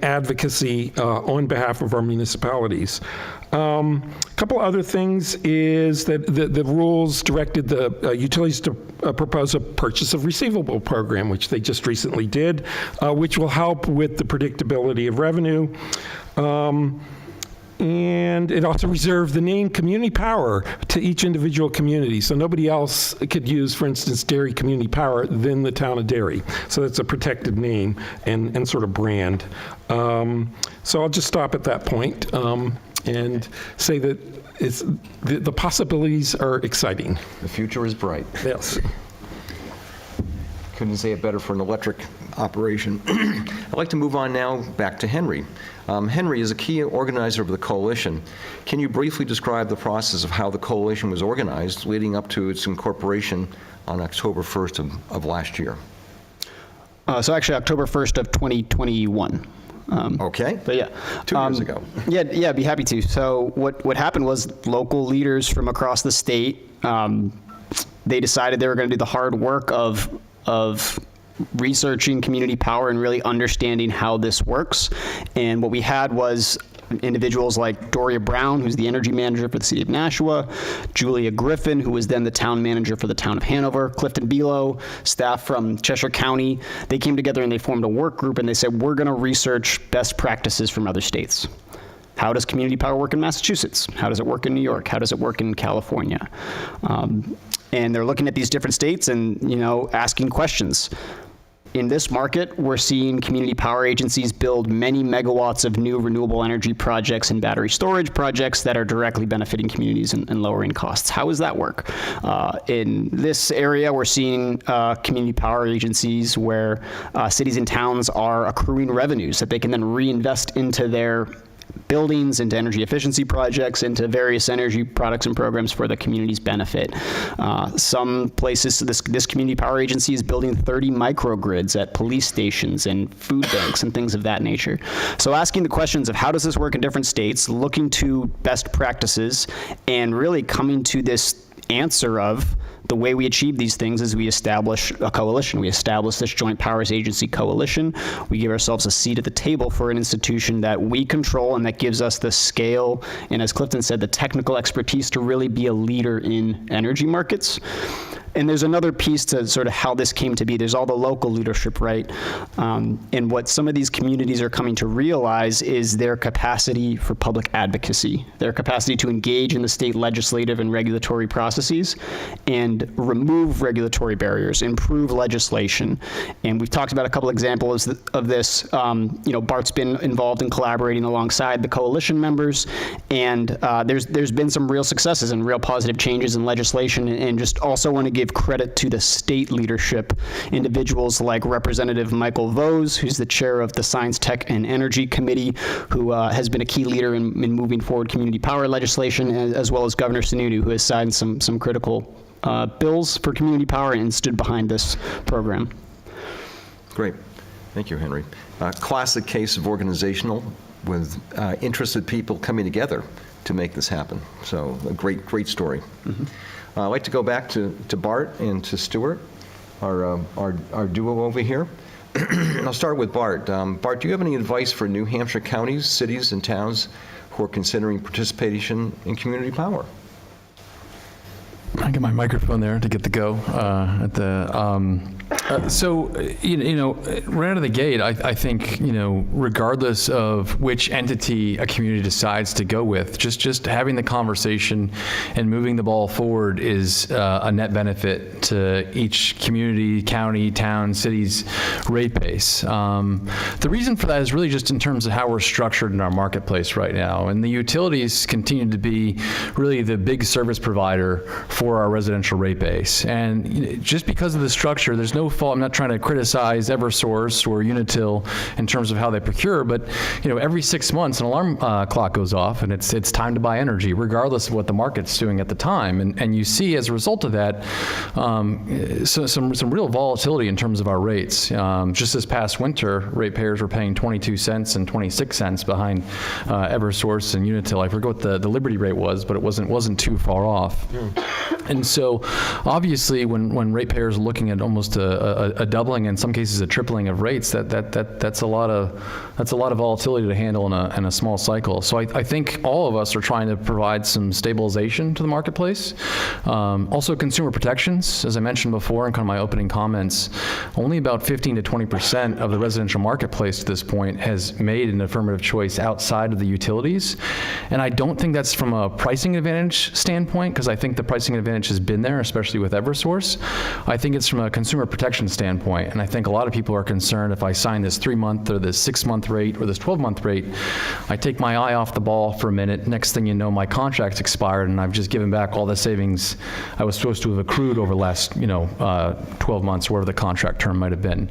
advocacy on behalf of our municipalities. A couple other things is that the rules directed the utilities to propose a purchase of receivable program, which they just recently did, which will help with the predictability of revenue. And it also reserved the name Community Power to each individual community. So nobody else could use, for instance, Derry Community Power than the town of Derry. So that's a protected name and sort of brand. So I'll just stop at that point and say that the possibilities are exciting. The future is bright. Yes. Couldn't say it better for an electric operation. I'd like to move on now back to Henry. Henry is a key organizer of the coalition. Can you briefly describe the process of how the coalition was organized leading up to its incorporation on October 1st of last year? So actually, October 1st of 2021. Okay. But yeah. 2 years ago. Yeah, I'd be happy to. So what happened was local leaders from across the state, they decided they were going to do the hard work of researching community power and really understanding how this works. And what we had was individuals like Doria Brown, who's the energy manager for the city of Nashua, Julia Griffin, who was then the town manager for the town of Hanover, Clifton Below, staff from Cheshire County. They came together and they formed a work group and they said, we're going to research best practices from other states. How does community power work in Massachusetts? How does it work in New York? How does it work in California? And they're looking at these different states and, asking questions. In this market, we're seeing community power agencies build many megawatts of new renewable energy projects and battery storage projects that are directly benefiting communities and lowering costs. How does that work? In this area, we're seeing community power agencies where cities and towns are accruing revenues that they can then reinvest into their buildings, into energy efficiency projects, into various energy products and programs for the community's benefit. Some places, this community power agency is building 30 microgrids at police stations and food banks and things of that nature. So asking the questions of how does this work in different states, looking to best practices, and really coming to this answer of the way we achieve these things is we establish a coalition. We establish this Joint Powers Agency coalition. We give ourselves a seat at the table for an institution that we control and that gives us the scale and, as Clifton said, the technical expertise to really be a leader in energy markets. And there's another piece to sort of how this came to be. There's all the local leadership, right? And what some of these communities are coming to realize is their capacity for public advocacy, their capacity to engage in the state legislative and regulatory processes and remove regulatory barriers, improve legislation. And we've talked about a couple examples of this. Bart's been involved in collaborating alongside the coalition members, and there's been some real successes and real positive changes in legislation. And just also want to give credit to the state leadership, individuals like Representative Michael Vose, who's the chair of the Science, Tech, and Energy Committee, who has been a key leader in moving forward community power legislation, as well as Governor Sununu, who has signed some critical bills for community power and stood behind this program. Great. Thank you, Henry. Classic case of organizational with interested people coming together to make this happen. So a great story. Mm-hmm. I'd like to go back to Bart and to Stuart, our duo over here. I'll start with Bart. Bart, do you have any advice for New Hampshire counties, cities, and towns who are considering participation in community power? I get my microphone there to get the go at the. So, right out of the gate, I think, regardless of which entity a community decides to go with, just having the conversation and moving the ball forward is a net benefit to each community, county, town, city's rate base. The reason for that is really just in terms of how we're structured in our marketplace right now. And the utilities continue to be really the big service provider for our residential rate base. And just because of the structure, there's no fault. I'm not trying to criticize Eversource or Unitil in terms of how they procure, but every 6 months an alarm clock goes off, and it's time to buy energy, regardless of what the market's doing at the time. And you see, as a result of that, some real volatility in terms of our rates. Just this past winter, ratepayers were paying 22 cents and 26 cents behind Eversource and Unitil. I forget what the Liberty rate was, but it wasn't too far off. And so, obviously, when ratepayers are looking at almost a a doubling, in some cases a tripling of rates, that's a lot of volatility to handle in a small cycle. So I think all of us are trying to provide some stabilization to the marketplace. Also, consumer protections, as I mentioned before in kind of my opening comments, only about 15 to 20% of the residential marketplace at this point has made an affirmative choice outside of the utilities. And I don't think that's from a pricing advantage standpoint, because I think the pricing advantage has been there, especially with Eversource. I think it's from a consumer protection standpoint, and I think a lot of people are concerned if I sign this 3-month or this 6-month rate or this 12-month rate, I take my eye off the ball for a minute, next thing you know, my contract's expired and I've just given back all the savings I was supposed to have accrued over the last 12 months, or whatever the contract term might have been.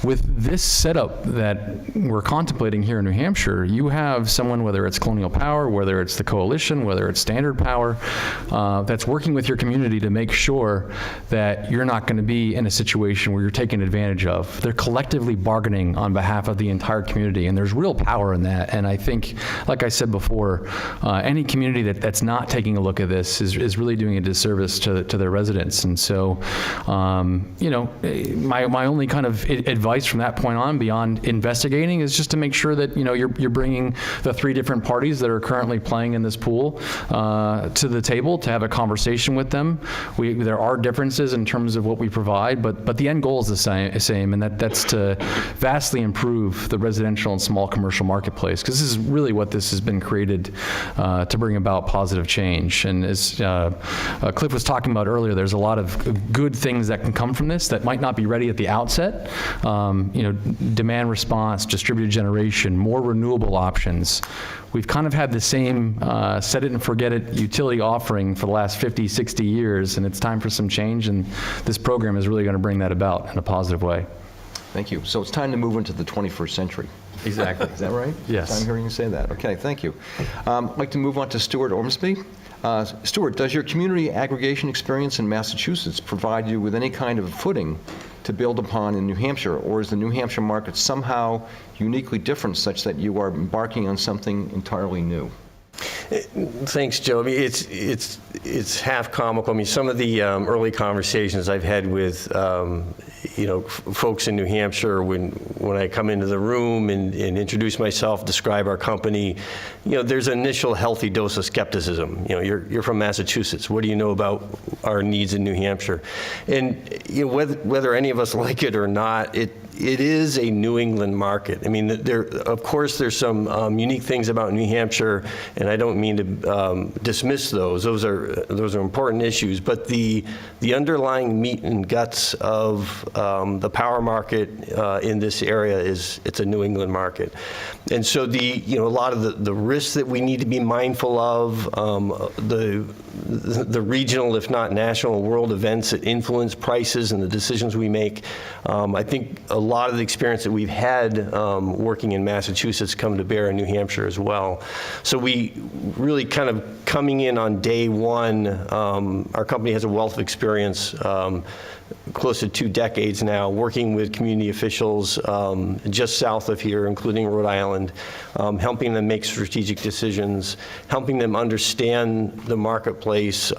With this setup that we're contemplating here in New Hampshire, you have someone, whether it's Colonial Power, whether it's the Coalition, whether it's Standard Power, that's working with your community to make sure that you're not going to be in a situation where you're taken advantage of. They're collectively bargaining on behalf of the entire community, and there's real power in that. And I think, like I said before, any community that's not taking a look at this is really doing a disservice to their residents. And so, my only kind of advice from that point on, beyond investigating, is just to make sure that you're bringing the 3 different parties that are currently playing in this pool to the table to have a conversation with them. There are differences in terms of what we provide, but the end goal is the same, and that's to vastly improve the residential and small commercial marketplace, because this is really what this has been created to bring about positive change. And as Cliff was talking about earlier, there's a lot of good things that can come from this that might not be ready at the outset. Demand response, distributed generation, more renewable options. We've kind of had the same set it and forget it utility offering for the last 50, 60 years, and it's time for some change, and this program is really going to bring that about in a positive way. Thank you. So it's time to move into the 21st century. Exactly. Is that right? Yes. I'm hearing you say that. Okay, thank you. I'd like to move on to Stuart Ormsby. Stuart, does your community aggregation experience in Massachusetts provide you with any kind of footing to build upon in New Hampshire, or is the New Hampshire market somehow uniquely different such that you are embarking on something entirely new? Thanks, Joe. I mean, it's half comical. I mean, some of the early conversations I've had with folks in New Hampshire, when I come into the room and introduce myself, describe our company, there's an initial healthy dose of skepticism. You're from Massachusetts. What do you know about our needs in New Hampshire? And whether any of us like it or not, it is a New England market. I mean, of course, there's some unique things about New Hampshire, and I don't mean to dismiss those. Those are important issues. But the underlying meat and guts of the power market in this area it's a New England market, and so a lot of the risks that we need to be mindful of, the regional, if not national, world events that influence prices and the decisions we make. I think a lot of the experience that we've had working in Massachusetts come to bear in New Hampshire as well. So we really kind of coming in on day one, our company has a wealth of experience, close to 2 decades now, working with community officials just south of here, including Rhode Island, helping them make strategic decisions, helping them understand the marketplace.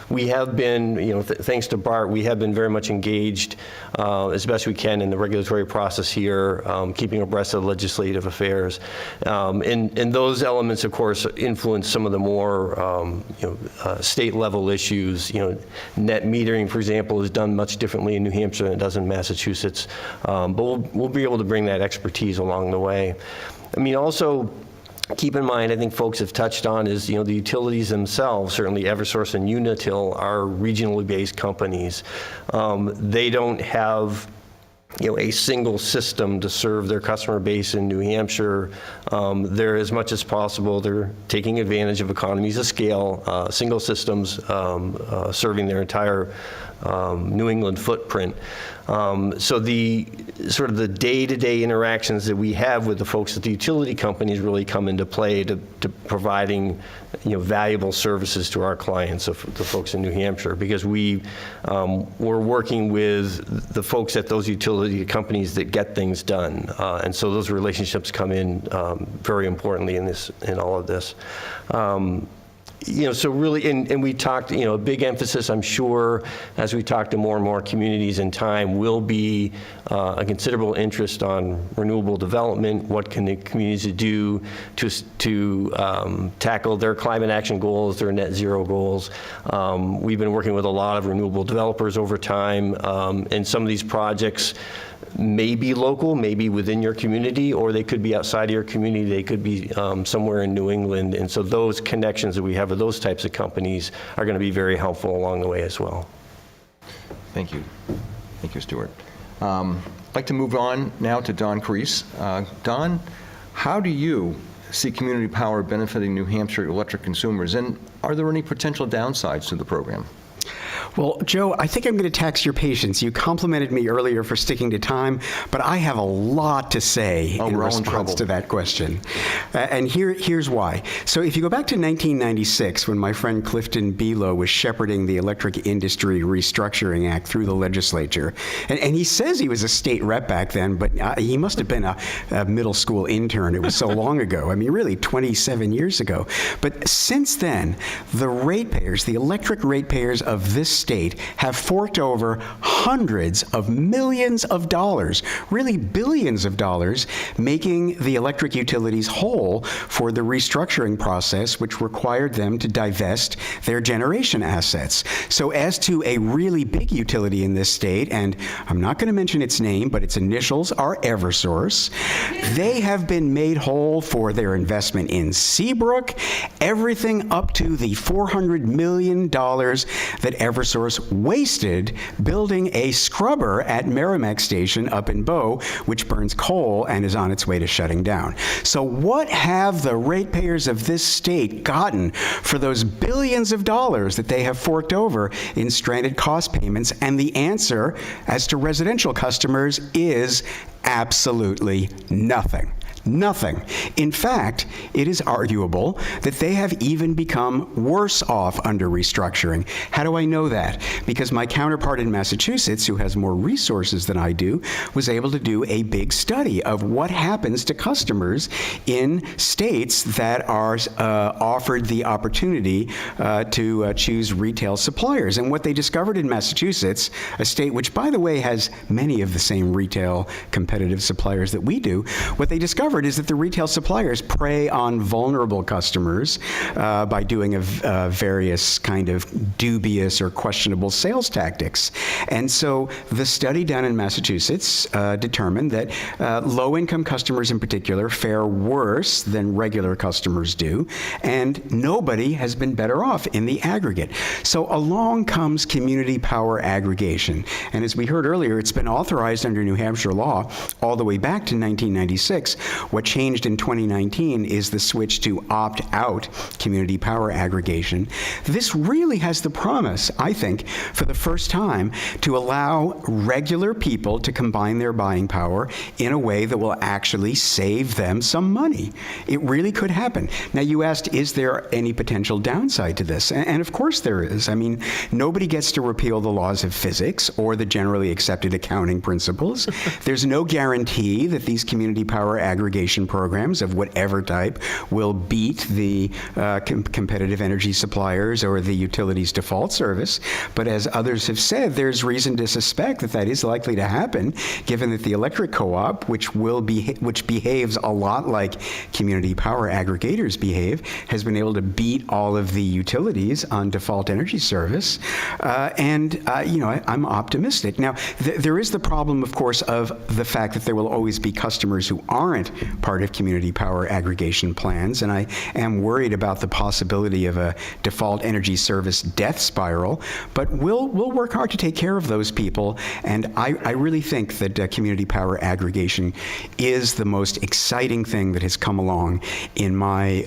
We have been, thanks to Bart, we have been very much engaged as best we can in the regulatory process here, keeping abreast of legislative affairs. And those elements, of course, influence some of the more state level issues. Net metering, for example, is done much differently in New Hampshire than it does in Massachusetts. But we'll be able to bring that expertise along the way. I mean, also, keep in mind, I think folks have touched on is, the utilities themselves, certainly Eversource and Unitil, are regionally based companies. They don't have a single system to serve their customer base in New Hampshire. They're, as much as possible, they're taking advantage of economies of scale, single systems serving their entire New England footprint. So the sort of the day-to-day interactions that we have with the folks at the utility companies really come into play to providing valuable services to our clients, the folks in New Hampshire, because we're working with the folks at those utility companies that get things done, and so those relationships come in very importantly in all of this. So really, and we talked, a big emphasis, I'm sure, as we talk to more and more communities in time, will be a considerable interest on renewable development. What can the communities do to tackle their climate action goals, their net zero goals? We've been working with a lot of renewable developers over time, and some of these projects may be local, maybe within your community, or they could be outside of your community. They could be somewhere in New England. And so those connections that we have with those types of companies are going to be very helpful along the way as well. Thank you. Thank you, Stuart. I'd like to move on now to Don Crease. Don, how do you see community power benefiting New Hampshire electric consumers, and are there any potential downsides to the program? Well, Joe, I think I'm going to tax your patience. You complimented me earlier for sticking to time, but I have a lot to say in response to that question. And here's why. So if you go back to 1996, when my friend Clifton Below was shepherding the Electric Industry Restructuring Act through the legislature, and he says he was a state rep back then, but he must have been a middle school intern. It was so long ago. I mean, really 27 years ago. But since then, the ratepayers, the electric ratepayers of this state have forked over hundreds of millions of dollars, really billions of dollars, making the electric utilities whole for the restructuring process, which required them to divest their generation assets. So as to a really big utility in this state, and I'm not going to mention its name, but its initials are Eversource, they have been made whole for their investment in Seabrook, everything up to the $400 million that Eversource wasted building a scrubber at Merrimack Station up in Bow, which burns coal and is on its way to shutting down. So what have the ratepayers of this state gotten for those billions of dollars that they have forked over in stranded cost payments? And the answer, as to residential customers, is absolutely nothing. Nothing. In fact, it is arguable that they have even become worse off under restructuring. How do I know that? Because my counterpart in Massachusetts, who has more resources than I do, was able to do a big study of what happens to customers in states that are offered the opportunity to choose retail suppliers. And what they discovered in Massachusetts, a state which, by the way, has many of the same retail competitive suppliers that we do, what they discovered is that the retail suppliers prey on vulnerable customers by doing various kind of dubious or questionable sales tactics. And so the study done in Massachusetts determined that low-income customers in particular fare worse than regular customers do, and nobody has been better off in the aggregate. So along comes community power aggregation. And as we heard earlier, it's been authorized under New Hampshire law all the way back to 1996. What changed in 2019 is the switch to opt-out community power aggregation. This really has the promise, I think, for the first time, to allow regular people to combine their buying power in a way that will actually save them some money. It really could happen. Now, you asked, is there any potential downside to this? And of course there is. I mean, nobody gets to repeal the laws of physics or the generally accepted accounting principles. There's no guarantee that these community power aggregation programs of whatever type will beat the competitive energy suppliers or the utilities default service. But as others have said, there's reason to suspect that that is likely to happen, given that the electric co-op, which behaves a lot like community power aggregators behave, has been able to beat all of the utilities on default energy service. I'm optimistic. Now, there is the problem, of course, of the fact that there will always be customers who aren't part of community power aggregation plans, and I am worried about the possibility of a default energy service death spiral, but we'll work hard to take care of those people, and I really think that community power aggregation is the most exciting thing that has come along in my,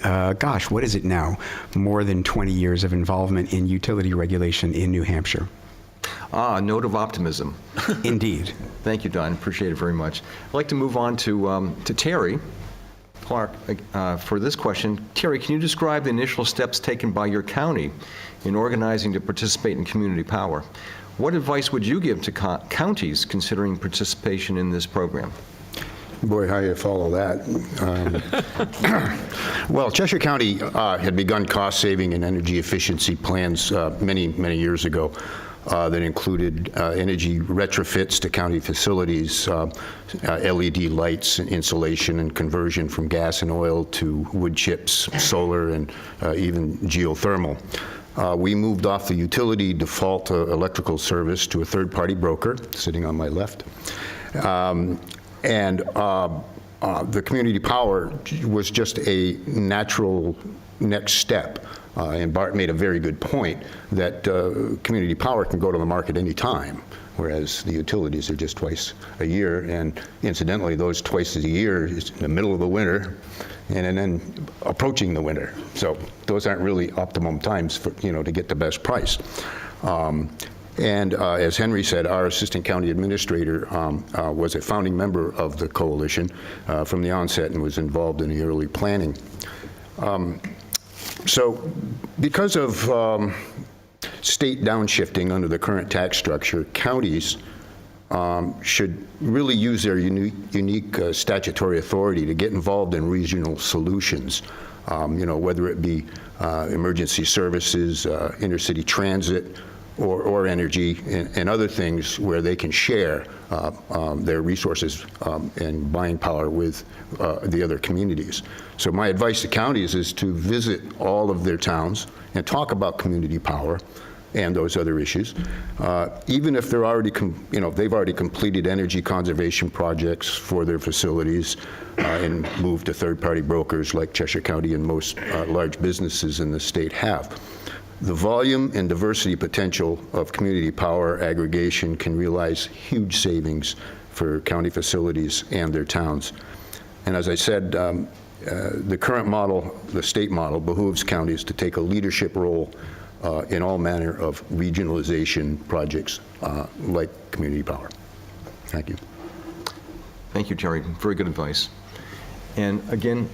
what is it now? More than 20 years of involvement in utility regulation in New Hampshire. A note of optimism. Indeed. Thank you, Don. Appreciate it very much. I'd like to move on to Terry Clark for this question. Terry, can you describe the initial steps taken by your county in organizing to participate in community power? What advice would you give to counties considering participation in this program? Boy, how you follow that. Well, Cheshire County had begun cost-saving and energy efficiency plans many, many years ago that included energy retrofits to county facilities, LED lights, insulation, and conversion from gas and oil to wood chips, solar, and even geothermal. We moved off the utility default electrical service to a third-party broker, sitting on my left. The community power was just a natural next step. And Bart made a very good point that community power can go to the market any time, whereas the utilities are just twice a year. And incidentally, those twice a year is in the middle of the winter and then approaching the winter. So those aren't really optimum times for, to get the best price. As Henry said, our assistant county administrator was a founding member of the coalition from the onset and was involved in the early planning. So because of state downshifting under the current tax structure, counties should really use their unique statutory authority to get involved in regional solutions, whether it be emergency services, intercity transit, or energy and other things where they can share their resources and buying power with the other communities. So my advice to counties is to visit all of their towns and talk about community power and those other issues, even if they're already, they've already completed energy conservation projects for their facilities and moved to third-party brokers like Cheshire County and most large businesses in the state have. The volume and diversity potential of community power aggregation can realize huge savings for county facilities and their towns. And as I said, the current model, the state model, behooves counties to take a leadership role in all manner of regionalization projects like community power. Thank you. Thank you, Terry. Very good advice. And again,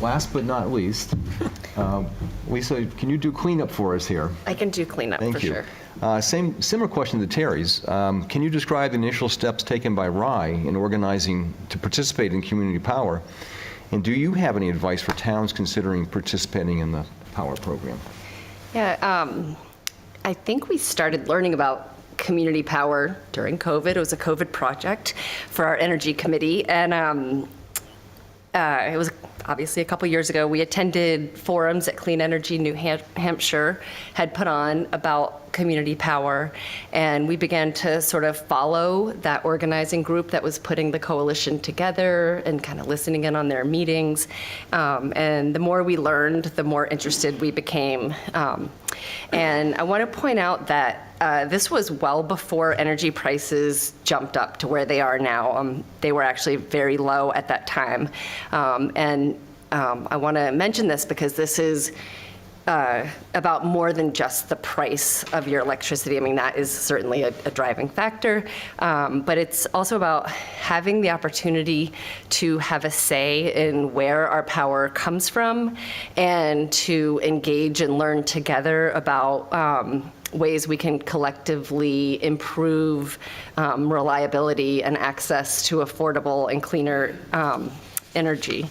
last but not least, Lisa, can you do cleanup for us here? I can do cleanup for sure. Similar question to Terry's. Can you describe the initial steps taken by Rye in organizing to participate in community power? And do you have any advice for towns considering participating in the power program? Yeah, I think we started learning about community power during COVID. It was a COVID project for our energy committee, and it was obviously a couple years ago. We attended forums that Clean Energy New Hampshire had put on about community power, and we began to sort of follow that organizing group that was putting the coalition together and kind of listening in on their meetings. And the more we learned, the more interested we became. And I want to point out that this was well before energy prices jumped up to where they are now. They were actually very low at that time. I want to mention this because this is about more than just the price of your electricity. I mean, that is certainly a driving factor, but it's also about having the opportunity to have a say in where our power comes from and to engage and learn together about ways we can collectively improve reliability and access to affordable and cleaner energy.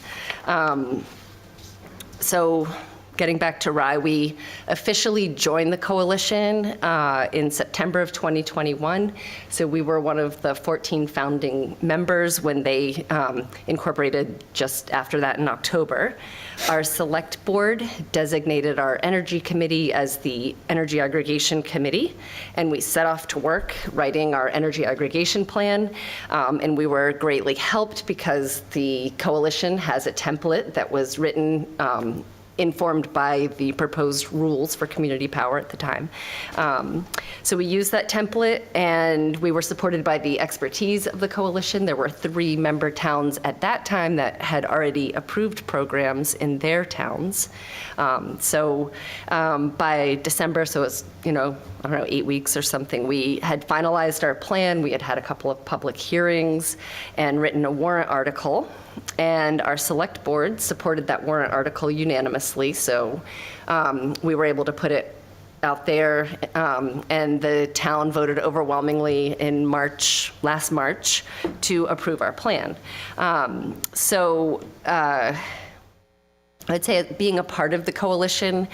So getting back to Rye, we officially joined the coalition in September of 2021. So we were one of the 14 founding members when they incorporated just after that in October. Our select board designated our energy committee as the Energy Aggregation Committee, and we set off to work writing our energy aggregation plan. And we were greatly helped because the coalition has a template that was written informed by the proposed rules for community power at the time. So we used that template, and we were supported by the expertise of the coalition. There were 3 member towns at that time that had already approved programs in their towns. By December, so it's, I don't know, 8 weeks or something, we had finalized our plan. We had had a couple of public hearings and written a warrant article. And our select board supported that warrant article unanimously, so we were able to put it out there, and the town voted overwhelmingly in last March, to approve our plan. I'd say being a part of the coalition,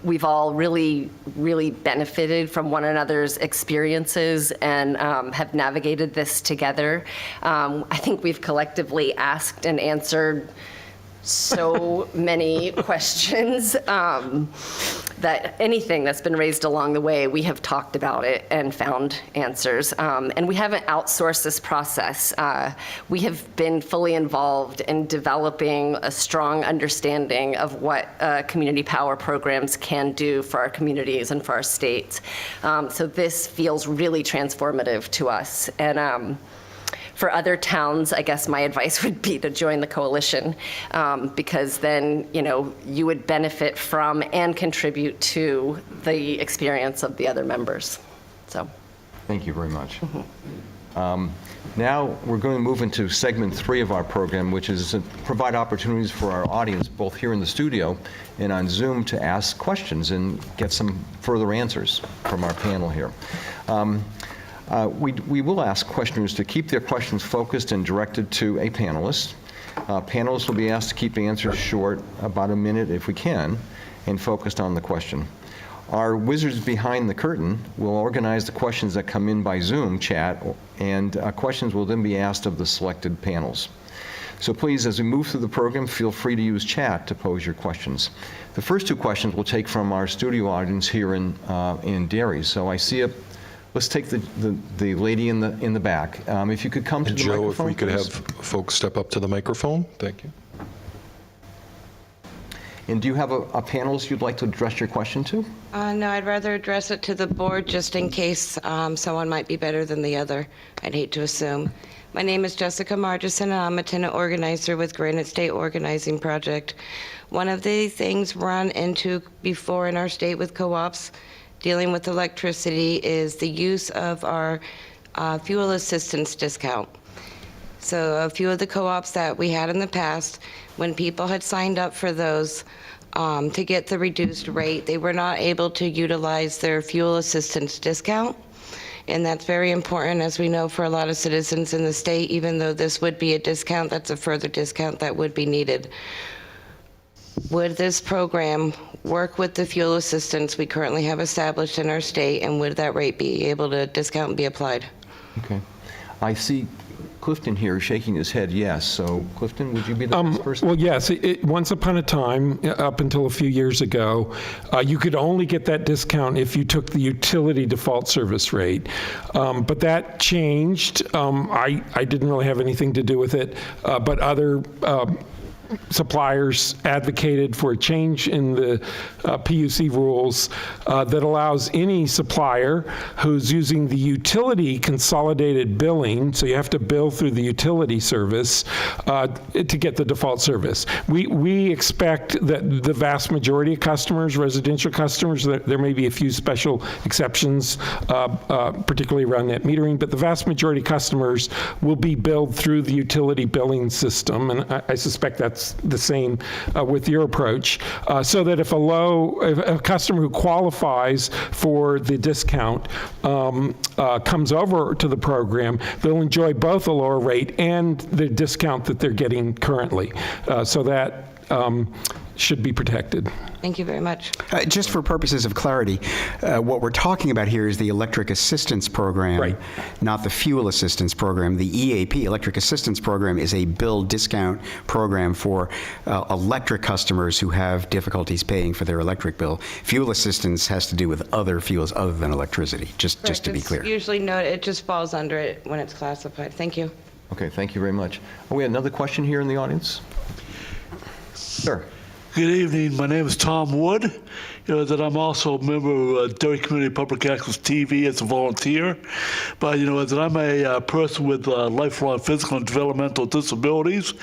we've all really, really benefited from one another's experiences and have navigated this together. I think we've collectively asked and answered so many questions that anything that's been raised along the way, we have talked about it and found answers. And we haven't outsourced this process. We have been fully involved in developing a strong understanding of what community power programs can do for our communities and for our states. So this feels really transformative to us. And for other towns, I guess my advice would be to join the coalition, because then, you would benefit from and contribute to the experience of the other members. So, Thank you very much. Now we're going to move into segment 3 of our program, which is to provide opportunities for our audience, both here in the studio and on Zoom, to ask questions and get some further answers from our panel here. We will ask questioners to keep their questions focused and directed to a panelist. Panelists will be asked to keep answers short, about a minute if we can, and focused on the question. Our wizards behind the curtain will organize the questions that come in by Zoom chat, and questions will then be asked of the selected panels. So please, as we move through the program, feel free to use chat to pose your questions. The first 2 questions we'll take from our studio audience here in Derry. So I see let's take the lady in the back. If you could come to the microphone, Joe, if we could please. have folks step up to the microphone. Thank you. And do you have a panelist you'd like to address your question to? No, I'd rather address it to the board just in case someone might be better than the other. I'd hate to assume. My name is Jessica Margison, and I'm a tenant organizer with Granite State Organizing Project. One of the things run into before in our state with co-ops dealing with electricity is the use of our fuel assistance discount. So a few of the co-ops that we had in the past, when people had signed up for those to get the reduced rate, they were not able to utilize their fuel assistance discount. And that's very important, as we know, for a lot of citizens in the state. Even though this would be a discount, that's a further discount that would be needed. Would this program work with the fuel assistance we currently have established in our state, and would that rate be able to discount and be applied? Okay. I see Clifton here shaking his head yes. So Clifton, would you be the next person? Well, yes. Once upon a time, up until a few years ago, you could only get that discount if you took the utility default service rate. But that changed. I didn't really have anything to do with it, but other suppliers advocated for a change in the PUC rules that allows any supplier who's using the utility consolidated billing, so you have to bill through the utility service, to get the default service. We expect that the vast majority of customers, residential customers, there may be a few special exceptions, particularly around net metering, but the vast majority of customers will be billed through the utility billing system, and I suspect that's the same with your approach, so that if a customer who qualifies for the discount comes over to the program, they'll enjoy both a lower rate and the discount that they're getting currently. So that should be protected. Thank you very much. Just for purposes of clarity, what we're talking about here is the Electric Assistance Program, Right. not the Fuel Assistance Program. The EAP, Electric Assistance Program, is a bill discount program for electric customers who have difficulties paying for their electric bill. Fuel assistance has to do with other fuels other than electricity, just to be clear. It's usually it just falls under it when it's classified. Thank you. Okay, thank you very much. Oh, we have another question here in the audience? Sir. Good evening. My name is Tom Wood. That I'm also a member of Derry Community Public Access TV as a volunteer. But that I'm a person with lifelong physical and developmental disabilities.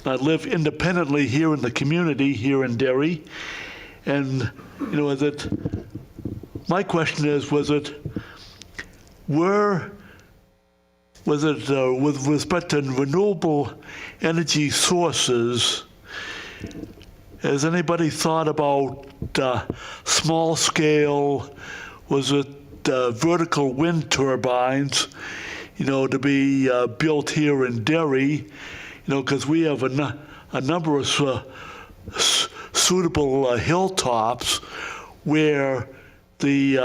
And I live independently here in the community here in Derry. And that my question is, with respect to renewable energy sources, has anybody thought about small scale, vertical wind turbines, to be built here in Derry, because we have a number of suitable hilltops where the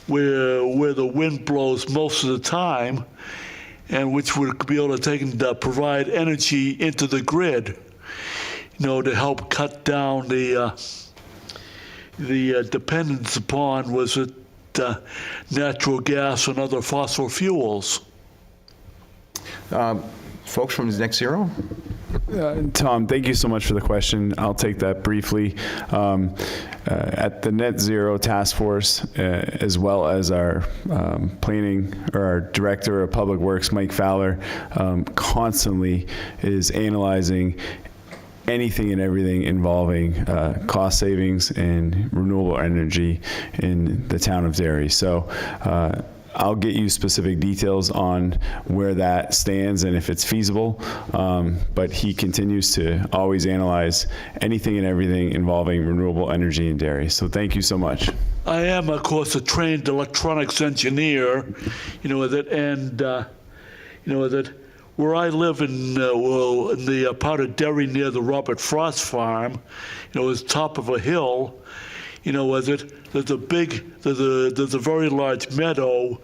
where the wind blows most of the time, and which would be able to take and provide energy into the grid, to help cut down the dependence upon natural gas and other fossil fuels. Folks from Net Zero? Tom, thank you so much for the question. I'll take that briefly. At the Net Zero Task Force, as well as our planning, or our Director of Public Works, Mike Fowler, constantly is analyzing anything and everything involving cost savings and renewable energy in the town of Derry. So I'll get you specific details on where that stands and if it's feasible, but he continues to always analyze anything and everything involving renewable energy in Derry. So thank you so much. I am, of course, a trained electronics engineer, that where I live in the part of Derry near the Robert Frost Farm, it's top of a hill, there's a very large meadow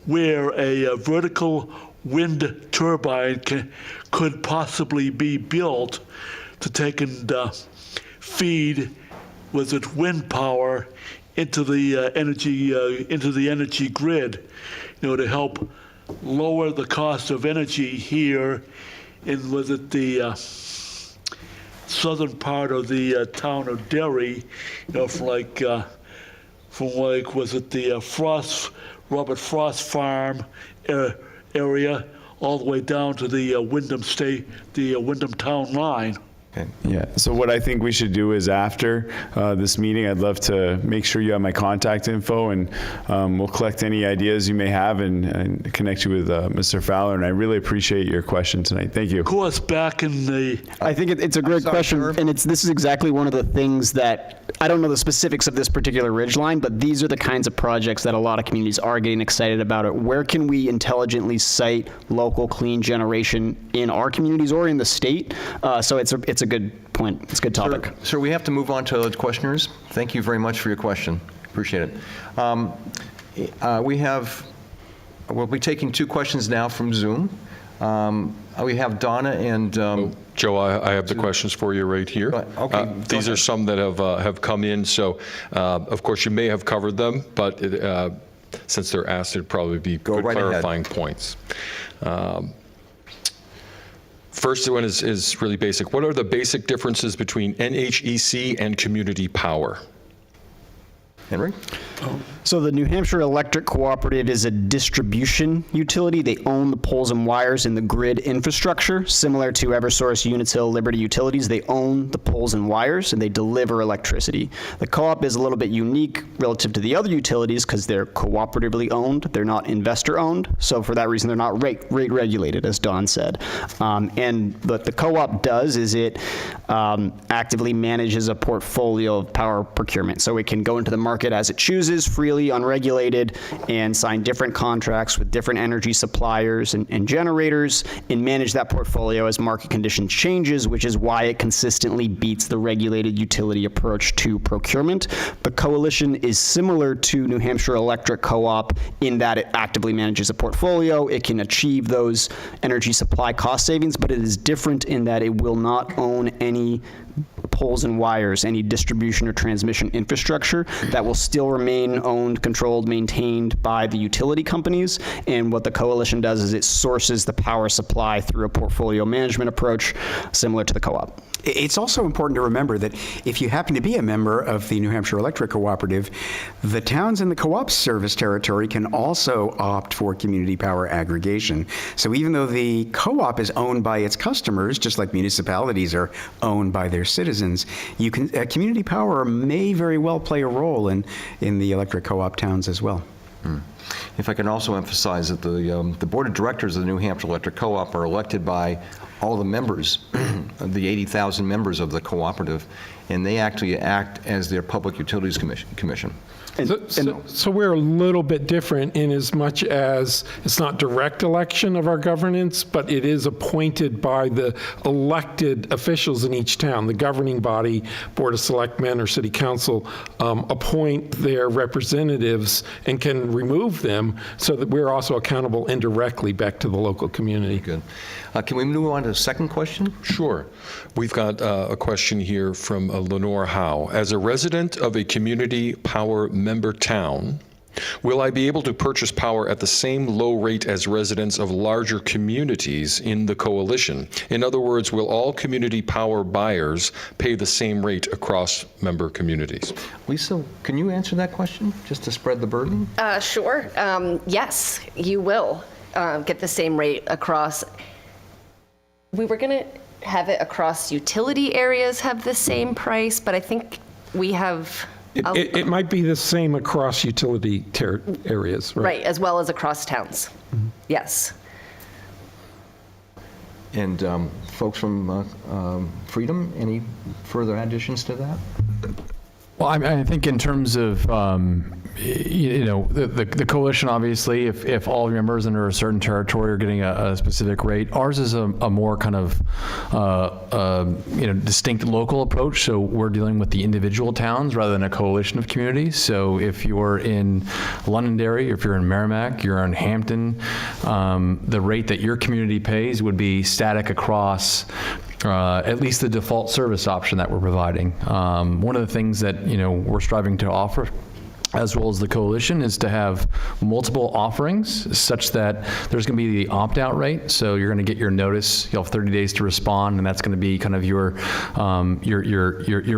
where a vertical wind turbine could possibly be built to take and feed wind power into the energy grid, to help lower the cost of energy here in the southern part of the town of Derry, from the Robert Frost Farm area all the way down to the Wyndham Town line. Okay. Yeah, so what I think we should do is after this meeting, I'd love to make sure you have my contact info, and we'll collect any ideas you may have and connect you with Mr. Fowler, and I really appreciate your question tonight. Thank you. Of course, back in the... I think it's a great question, and this is exactly one of the things that, I don't know the specifics of this particular ridgeline, but these are the kinds of projects that a lot of communities are getting excited about. Where can we intelligently site local clean generation in our communities or in the state? So it's a good point. It's a good topic. Sir, we have to move on to the questioners. Thank you very much for your question. Appreciate it. We'll be taking 2 questions now from Zoom. We have Donna and... Joe, I have the questions for you right here. Okay. These are some that have come in, so of course you may have covered them, but since they're asked, it'd probably be good right clarifying points. First one is really basic. What are the basic differences between NHEC and community power? Henry? So the New Hampshire Electric Cooperative is a distribution utility. They own the poles and wires in the grid infrastructure, similar to Eversource, Unitil, Liberty Utilities. They own the poles and wires, and they deliver electricity. The co-op is a little bit unique relative to the other utilities because they're cooperatively owned. They're not investor-owned, so for that reason, they're not rate regulated, as Don said. And what the co-op does is it actively manages a portfolio of power procurement, so it can go into the market as it chooses, freely, unregulated, and sign different contracts with different energy suppliers and generators, and manage that portfolio as market conditions changes, which is why it consistently beats the regulated utility approach to procurement. The coalition is similar to New Hampshire Electric Co-op in that it actively manages a portfolio. It can achieve those energy supply cost savings, but it is different in that it will not own any poles and wires, any distribution or transmission infrastructure. That will still remain owned, controlled, maintained by the utility companies. And what the coalition does is it sources the power supply through a portfolio management approach similar to the co-op. It's also important to remember that if you happen to be a member of the New Hampshire Electric Cooperative, the towns in the co-op service territory can also opt for community power aggregation. So even though the co-op is owned by its customers, just like municipalities are owned by their citizens, community power may very well play a role in the electric co-op towns as well. If I can also emphasize that the Board of Directors of the New Hampshire Electric Co-op are elected by all the members, of the 80,000 members of the cooperative, and they actually act as their Public Utilities Commission. So we're a little bit different in as much as it's not direct election of our governance, but it is appointed by the elected officials in each town. The governing body, Board of Selectmen or City Council, appoint their representatives and can remove them so that we're also accountable indirectly back to the local community. Good. Can we move on to the second question? Sure. We've got a question here from Lenore Howe. As a resident of a community power member town, will I be able to purchase power at the same low rate as residents of larger communities in the coalition? In other words, will all community power buyers pay the same rate across member communities? Lisa, can you answer that question, just to spread the burden? Sure. Yes, you will get the same rate across. We were going to have it across utility areas have the same price, but I think we have... It might be the same across utility areas, right? Right, as well as across towns. Mm-hmm. Yes. And folks from Freedom, any further additions to that? Well, I think in terms of, the coalition, obviously, if all members under a certain territory are getting a specific rate, ours is a more kind of, distinct local approach. So we're dealing with the individual towns rather than a coalition of communities. So if you're in Londonderry, or if you're in Merrimack, you're in Hampton, the rate that your community pays would be static across at least the default service option that we're providing. One of the things that we're striving to offer, as well as the coalition, is to have multiple offerings such that there's going to be the opt-out rate. So you're going to get your notice. You'll have 30 days to respond, and that's going to be kind of your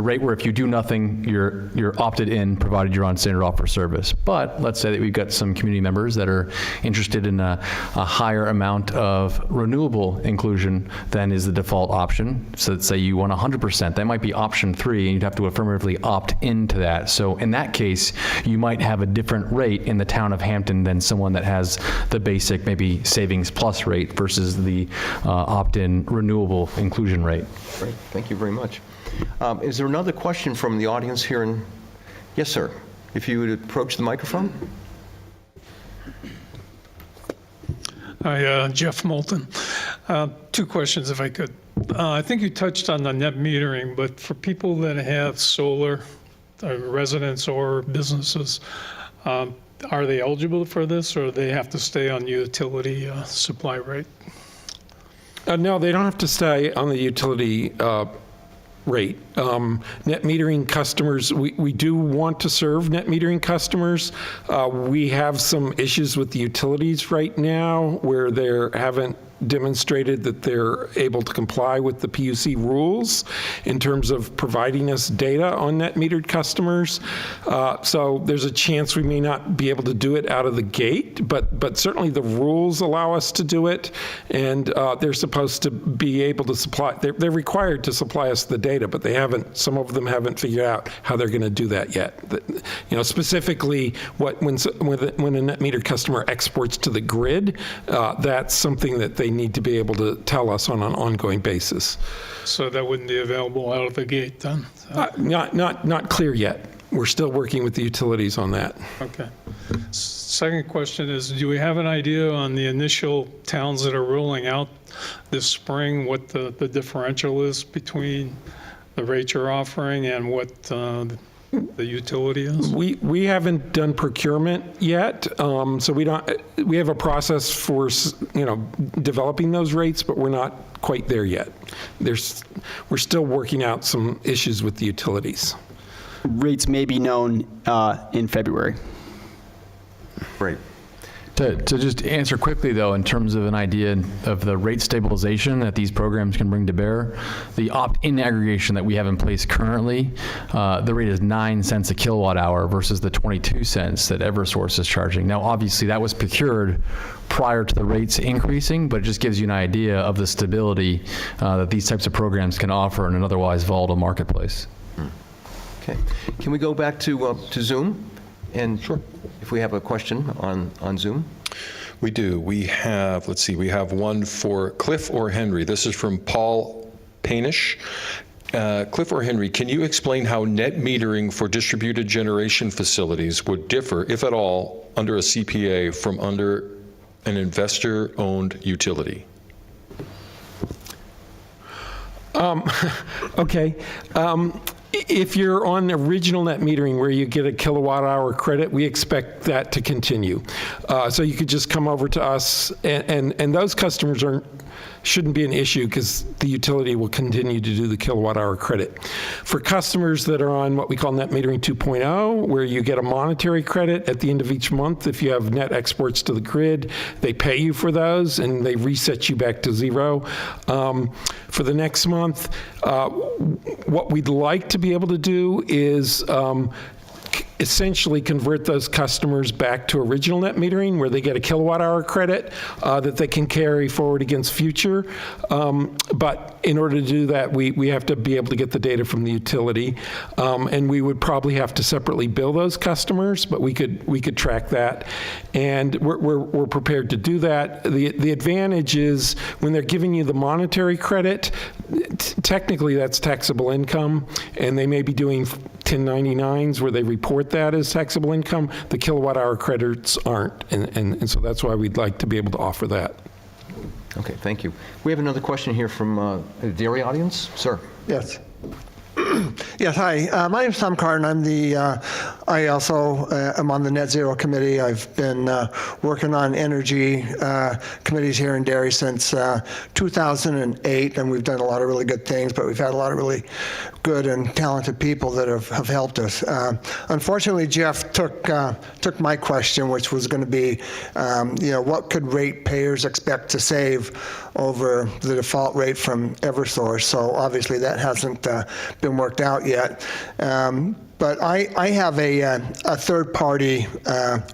rate where if you do nothing, you're opted in, provided you're on standard offer service. But let's say that we've got some community members that are interested in a higher amount of renewable inclusion than is the default option. So let's say you want 100%. That might be option 3, and you'd have to affirmatively opt into that. So in that case, you might have a different rate in the town of Hampton than someone that has the basic, maybe savings plus rate versus the opt-in renewable inclusion rate. Great, thank you very much. Is there another question from the audience here? Yes, sir. If you would approach the microphone. Hi, Jeff Moulton. 2 questions, if I could. I think you touched on the net metering, but for people that have solar, residents or businesses, are they eligible for this, or they have to stay on utility supply rate? No, they don't have to stay on the utility rate. Net metering customers, we do want to serve net metering customers. We have some issues with the utilities right now where they haven't demonstrated that they're able to comply with the PUC rules in terms of providing us data on net metered customers. So there's a chance we may not be able to do it out of the gate, but certainly the rules allow us to do it, and they're supposed to be able to supply, they're required to supply us the data, but they haven't, some of them haven't figured out how they're going to do that yet. Specifically when a net metered customer exports to the grid, that's something that they need to be able to tell us on an ongoing basis. So that wouldn't be available out of the gate then? Not clear yet. We're still working with the utilities on that. Okay. Second question is, do we have an idea on the initial towns that are rolling out this spring, what the differential is between the rate you're offering and what the utility is? We haven't done procurement yet, so we have a process for developing those rates, but we're not quite there yet. We're still working out some issues with the utilities. Rates may be known in February. Great. To just answer quickly, though, in terms of an idea of the rate stabilization that these programs can bring to bear, the opt-in aggregation that we have in place currently, the rate is 9 cents a kilowatt hour versus the 22 cents that Eversource is charging. Now, obviously, that was procured prior to the rates increasing, but it just gives you an idea of the stability that these types of programs can offer in an otherwise volatile marketplace. Okay. Can we go back to Zoom? And if we have a question on Zoom. We do. We have, let's see, we have one for Cliff or Henry. This is from Paul Painish. Cliff or Henry, can you explain how net metering for distributed generation facilities would differ, if at all, under a CPA from under an investor-owned utility? Okay. If you're on original net metering where you get a kilowatt hour credit, we expect that to continue. So you could just come over to us, and those customers shouldn't be an issue because the utility will continue to do the kilowatt hour credit. For customers that are on what we call net metering 2.0, where you get a monetary credit at the end of each month, if you have net exports to the grid, they pay you for those and they reset you back to zero. For the next month, what we'd like to be able to do is essentially convert those customers back to original net metering where they get a kilowatt hour credit that they can carry forward against future. But in order to do that, we have to be able to get the data from the utility. And we would probably have to separately bill those customers, but we could track that. And we're prepared to do that. The advantage is when they're giving you the monetary credit, technically that's taxable income, and they may be doing 1099s where they report that as taxable income. The kilowatt hour credits aren't, and so that's why we'd like to be able to offer that. Okay, thank you. We have another question here from the dairy audience. Sir. Yes. Yes, hi. My name is Tom Carden. I also am on the Net Zero Committee. I've been working on energy committees here in Derry since 2008, and we've done a lot of really good things, but we've had a lot of really good and talented people that have helped us. Unfortunately, Jeff took my question, which was going to be, what could ratepayers expect to save over the default rate from Eversource? So obviously that hasn't been worked out yet. But I have a third-party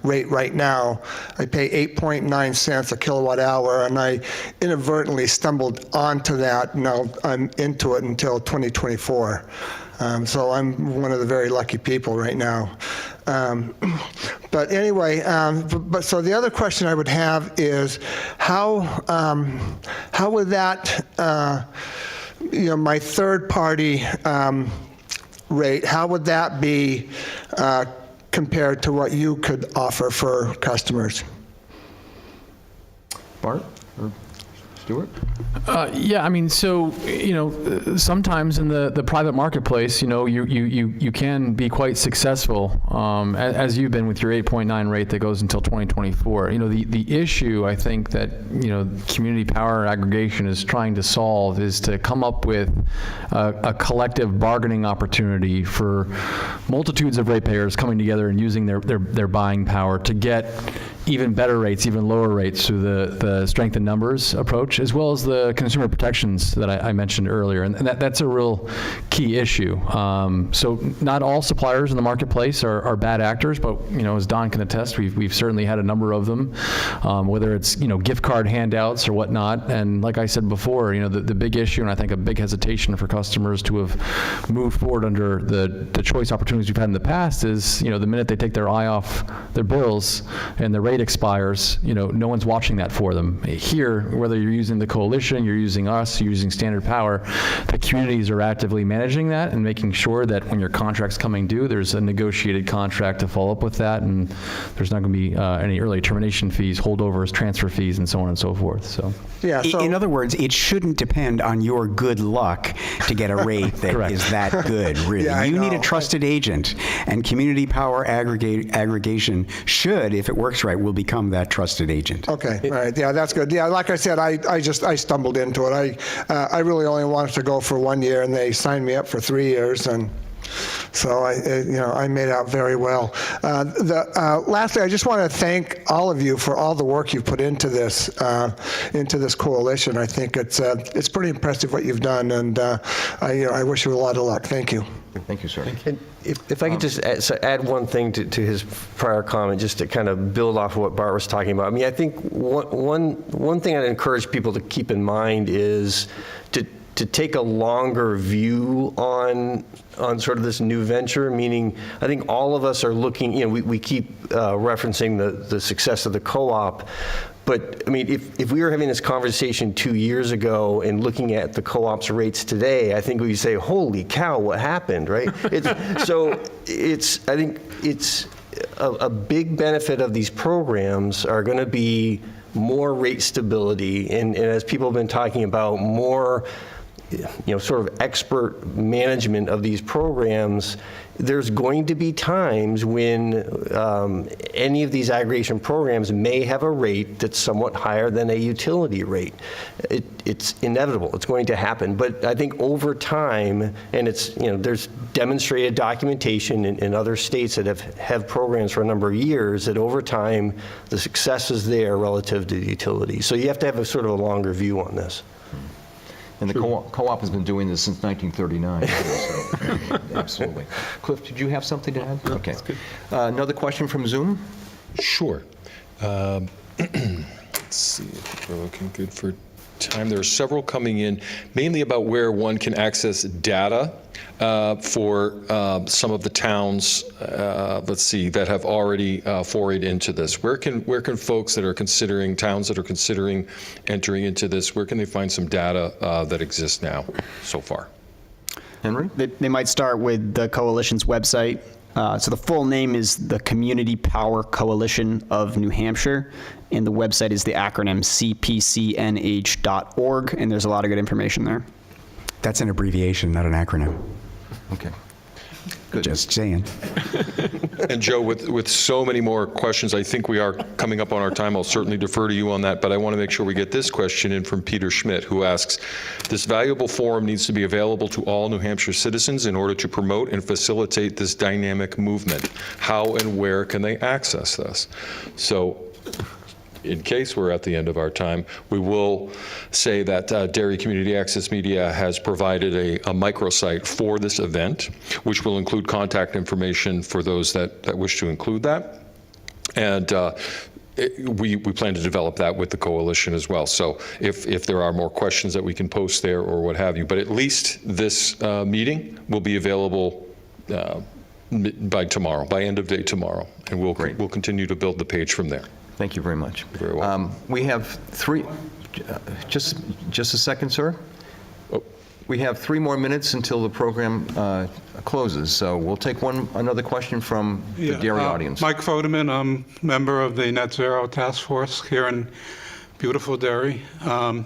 rate right now. I pay 8.9 cents a kilowatt hour, and I inadvertently stumbled onto that. Now I'm into it until 2024. So I'm one of the very lucky people right now. But anyway, so the other question I would have is how would that, my third-party rate, how would that be compared to what you could offer for customers? Bart or Stuart? Yeah, I mean, so, sometimes in the private marketplace, you can be quite successful, as you've been with your 8.9 rate that goes until 2024. The issue I think that, community power aggregation is trying to solve is to come up with a collective bargaining opportunity for multitudes of ratepayers coming together and using their buying power to get even better rates, even lower rates through the strength in numbers approach, as well as the consumer protections that I mentioned earlier. And that's a real key issue. So not all suppliers in the marketplace are bad actors, but as Don can attest, we've certainly had a number of them, whether it's gift card handouts or whatnot. And like I said before, the big issue, and I think a big hesitation for customers to have moved forward under the choice opportunities we've had in the past is, the minute they take their eye off their bills and the rate expires, no one's watching that for them. Here, whether you're using the coalition, you're using us, you're using Standard Power, the communities are actively managing that and making sure that when your contract's coming due, there's a negotiated contract to follow up with that, and there's not going to be any early termination fees, holdovers, transfer fees, and so on and so forth. So, yeah. So in other words, it shouldn't depend on your good luck to get a rate that is that good. Really, yeah, you need a trusted agent, and community power aggregation should, if it works right, will become that trusted agent. Okay, all right, yeah, that's good. Yeah, like I said, I stumbled into it. I really only wanted to go for 1 year, and they signed me up for 3 years, and so I made out very well. Lastly, I just want to thank all of you for all the work you've put into this coalition. I think it's pretty impressive what you've done, and I wish you a lot of luck. Thank you. Thank you, sir. And if I could just add one thing to his prior comment, just to kind of build off of what Bart was talking about. I mean, I think one thing I'd encourage people to keep in mind is to take a longer view on sort of this new venture, meaning I think all of us are looking, we keep referencing the success of the co-op, but I mean, if we were having this conversation 2 years ago and looking at the co-op's rates today, I think we'd say, holy cow, what happened, right? I think it's a big benefit of these programs are going to be more rate stability, and as people have been talking about, more sort of expert management of these programs. There's going to be times when any of these aggregation programs may have a rate that's somewhat higher than a utility rate. It's inevitable. It's going to happen. But I think over time, and there's demonstrated documentation in other states that have programs for a number of years, that over time the success is there relative to the utility. So you have to have a sort of a longer view on this. And the co-op has been doing this since 1939. So, absolutely. Cliff, did you have something to add? Okay. That's good. Another question from Zoom? Sure. Let's see if we're looking good for time. There are several coming in, mainly about where one can access data for some of the towns, that have already forayed into this. Where can folks that are considering, towns that are considering entering into this, where can they find some data that exists now so far? Henry? They might start with the coalition's website. So the full name is the Community Power Coalition of New Hampshire, and the website is the acronym cpcnh.org, and there's a lot of good information there. That's an abbreviation, not an acronym. Okay. Good. Just saying. And Joe, with so many more questions, I think we are coming up on our time. I'll certainly defer to you on that, but I want to make sure we get this question in from Peter Schmidt, who asks, this valuable forum needs to be available to all New Hampshire citizens in order to promote and facilitate this dynamic movement. How and where can they access this? So, in case we're at the end of our time, we will say that Derry Community Access Media has provided a microsite for this event, which will include contact information for those that wish to include that. And we plan to develop that with the coalition as well. So if there are more questions that we can post there or what have you, but at least this meeting will be available by tomorrow, by end of day tomorrow, and we'll continue to build the page from there. Thank you very much. Very well. We have just a second, sir. Oh. We have 3 more minutes until the program closes, so we'll take another question from the Derry audience. Mike Fodeman, I'm member of the Net Zero Task Force here in beautiful Derry. I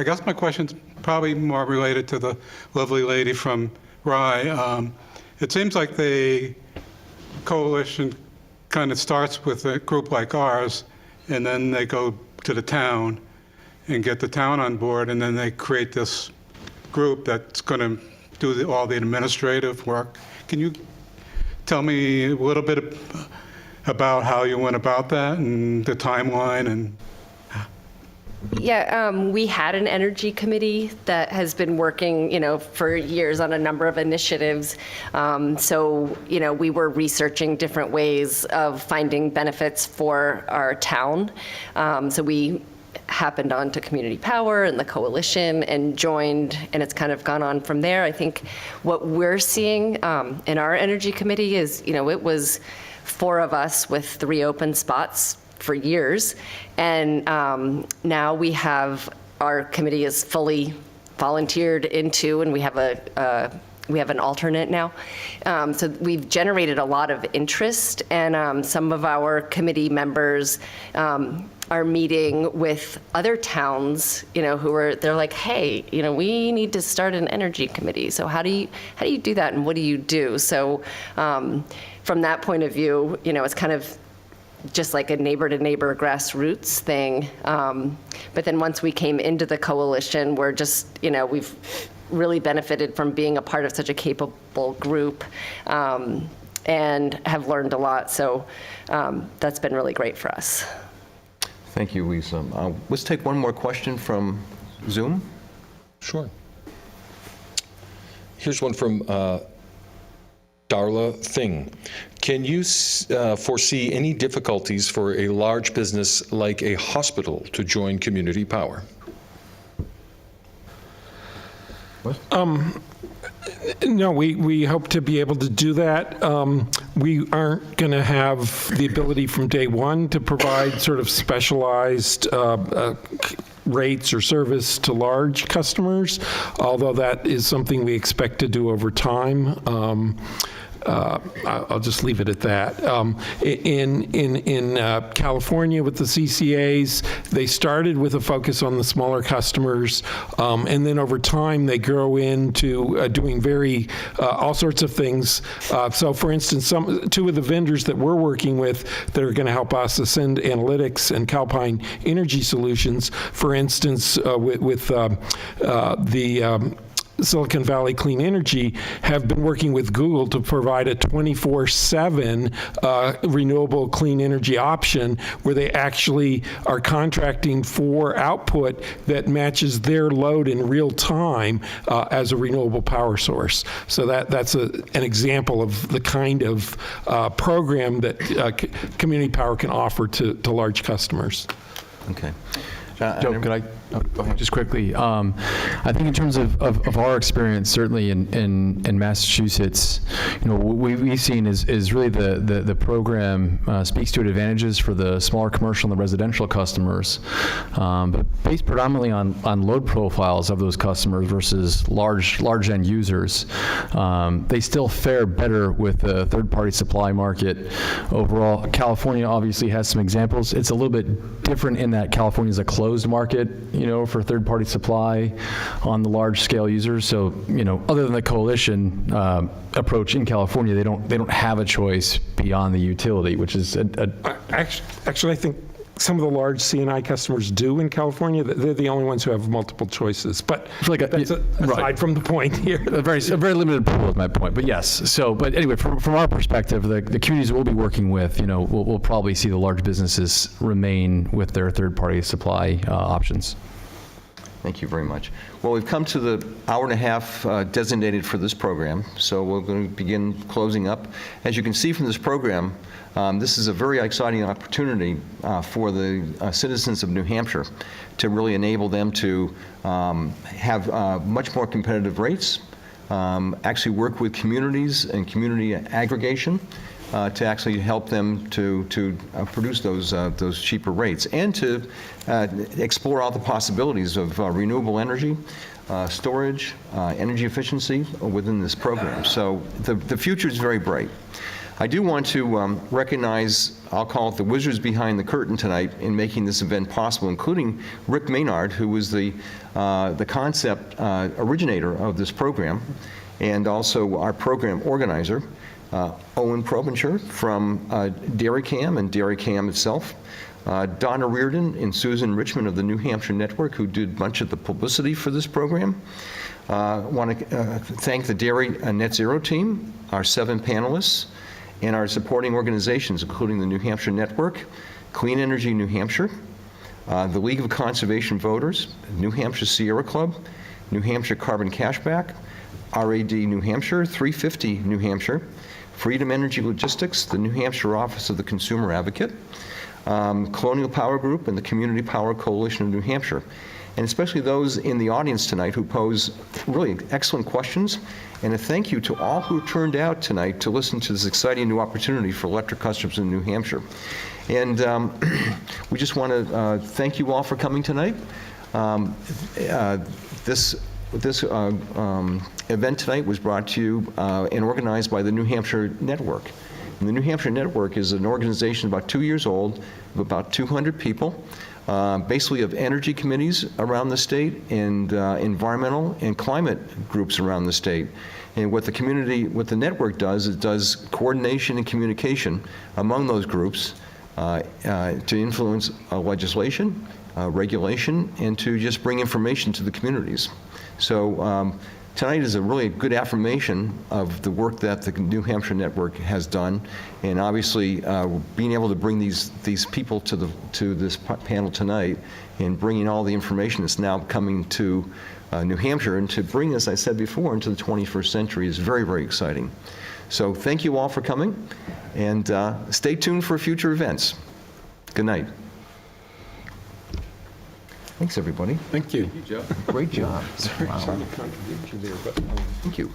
guess my question's probably more related to the lovely lady from Rye. It seems like the coalition kind of starts with a group like ours, and then they go to the town and get the town on board, and then they create this group that's going to do all the administrative work. Can you tell me a little bit about how you went about that and the timeline? And Yeah, we had an energy committee that has been working, for years on a number of initiatives. So, we were researching different ways of finding benefits for our town. So we happened on to Community Power and the coalition and joined, and it's kind of gone on from there. I think what we're seeing in our energy committee is, it was 4 of us with 3 open spots for years, and now we have, our committee is fully volunteered into, and we have an alternate now. So we've generated a lot of interest, and some of our committee members are meeting with other towns, they're like, hey, we need to start an energy committee. So how do you do that, and what do you do? So from that point of view, it's kind of just like a neighbor-to-neighbor grassroots thing. But then once we came into the coalition, we're just, we've really benefited from being a part of such a capable group and have learned a lot. So that's been really great for us. Thank you, Lisa. Let's take one more question from Zoom. Sure. Here's one from Darla Thing. Can you foresee any difficulties for a large business like a hospital to join Community Power? No, we hope to be able to do that. We aren't going to have the ability from day one to provide sort of specialized rates or service to large customers, although that is something we expect to do over time. I'll just leave it at that. In California with the CCAs, they started with a focus on the smaller customers, and then over time they grow into doing all sorts of things. So for instance, two of the vendors that we're working with that are going to help us, Ascend Analytics and Calpine Energy Solutions, for instance, with the Silicon Valley Clean Energy, have been working with Google to provide a 24/7 renewable clean energy option where they actually are contracting for output that matches their load in real time as a renewable power source. So that's an example of the kind of program that community power can offer to large customers. Okay. Joe, could I just quickly? I think in terms of our experience, certainly in Massachusetts, what we've seen is really the program speaks to advantages for the smaller commercial and the residential customers, but based predominantly on load profiles of those customers versus large end users. They still fare better with the third-party supply market overall. California obviously has some examples. It's a little bit different in that California is a closed market, for third-party supply on the large-scale users. So, other than the coalition approach in California, they don't have a choice beyond the utility, which is Actually, I think some of the large C&I customers do in California. They're the only ones who have multiple choices. But that's aside from the point here. A very limited pool is my point. But yes. So, but anyway, from our perspective, the communities we'll be working with, we'll probably see the large businesses remain with their third-party supply options. Thank you very much. Well, we've come to the hour and a half designated for this program, so we're going to begin closing up. As you can see from this program, this is a very exciting opportunity for the citizens of New Hampshire to really enable them to have much more competitive rates, actually work with communities and community aggregation, to actually help them to produce those cheaper rates, and to explore all the possibilities of renewable energy, storage, energy efficiency within this program. So the future is very bright. I do want to recognize, I'll call it the wizards behind the curtain tonight in making this event possible, including Rick Maynard, who was the concept originator of this program, and also our program organizer. Owen Probencher from DerryCAM and DerryCAM itself, Donna Reardon and Susan Richmond of the New Hampshire Network, who did a bunch of the publicity for this program. I want to thank the Dairy Net Zero team, our 7 panelists, and our supporting organizations, including the New Hampshire Network, Clean Energy New Hampshire, the League of Conservation Voters, New Hampshire Sierra Club, New Hampshire Carbon Cashback, RAD New Hampshire, 350 New Hampshire, Freedom Energy Logistics, the New Hampshire Office of the Consumer Advocate, Colonial Power Group, and the Community Power Coalition of New Hampshire. And especially those in the audience tonight who pose really excellent questions. And a thank you to all who turned out tonight to listen to this exciting new opportunity for electric customers in New Hampshire. And we just want to thank you all for coming tonight. This event tonight was brought to you and organized by the New Hampshire Network. And the New Hampshire Network is an organization about 2 years old, of about 200 people, basically of energy committees around the state and environmental and climate groups around the state. And what the network does, it does coordination and communication among those groups to influence legislation, regulation, and to just bring information to the communities. So tonight is a really good affirmation of the work that the New Hampshire Network has done, and obviously being able to bring these people to this panel tonight and bringing all the information that's now coming to New Hampshire and to bring, as I said before, into the 21st century is very, very exciting. So thank you all for coming, and stay tuned for future events. Good night. Thanks, everybody. Thank you. Joe. Great job. Sorry to contradict you there, but. Thank you.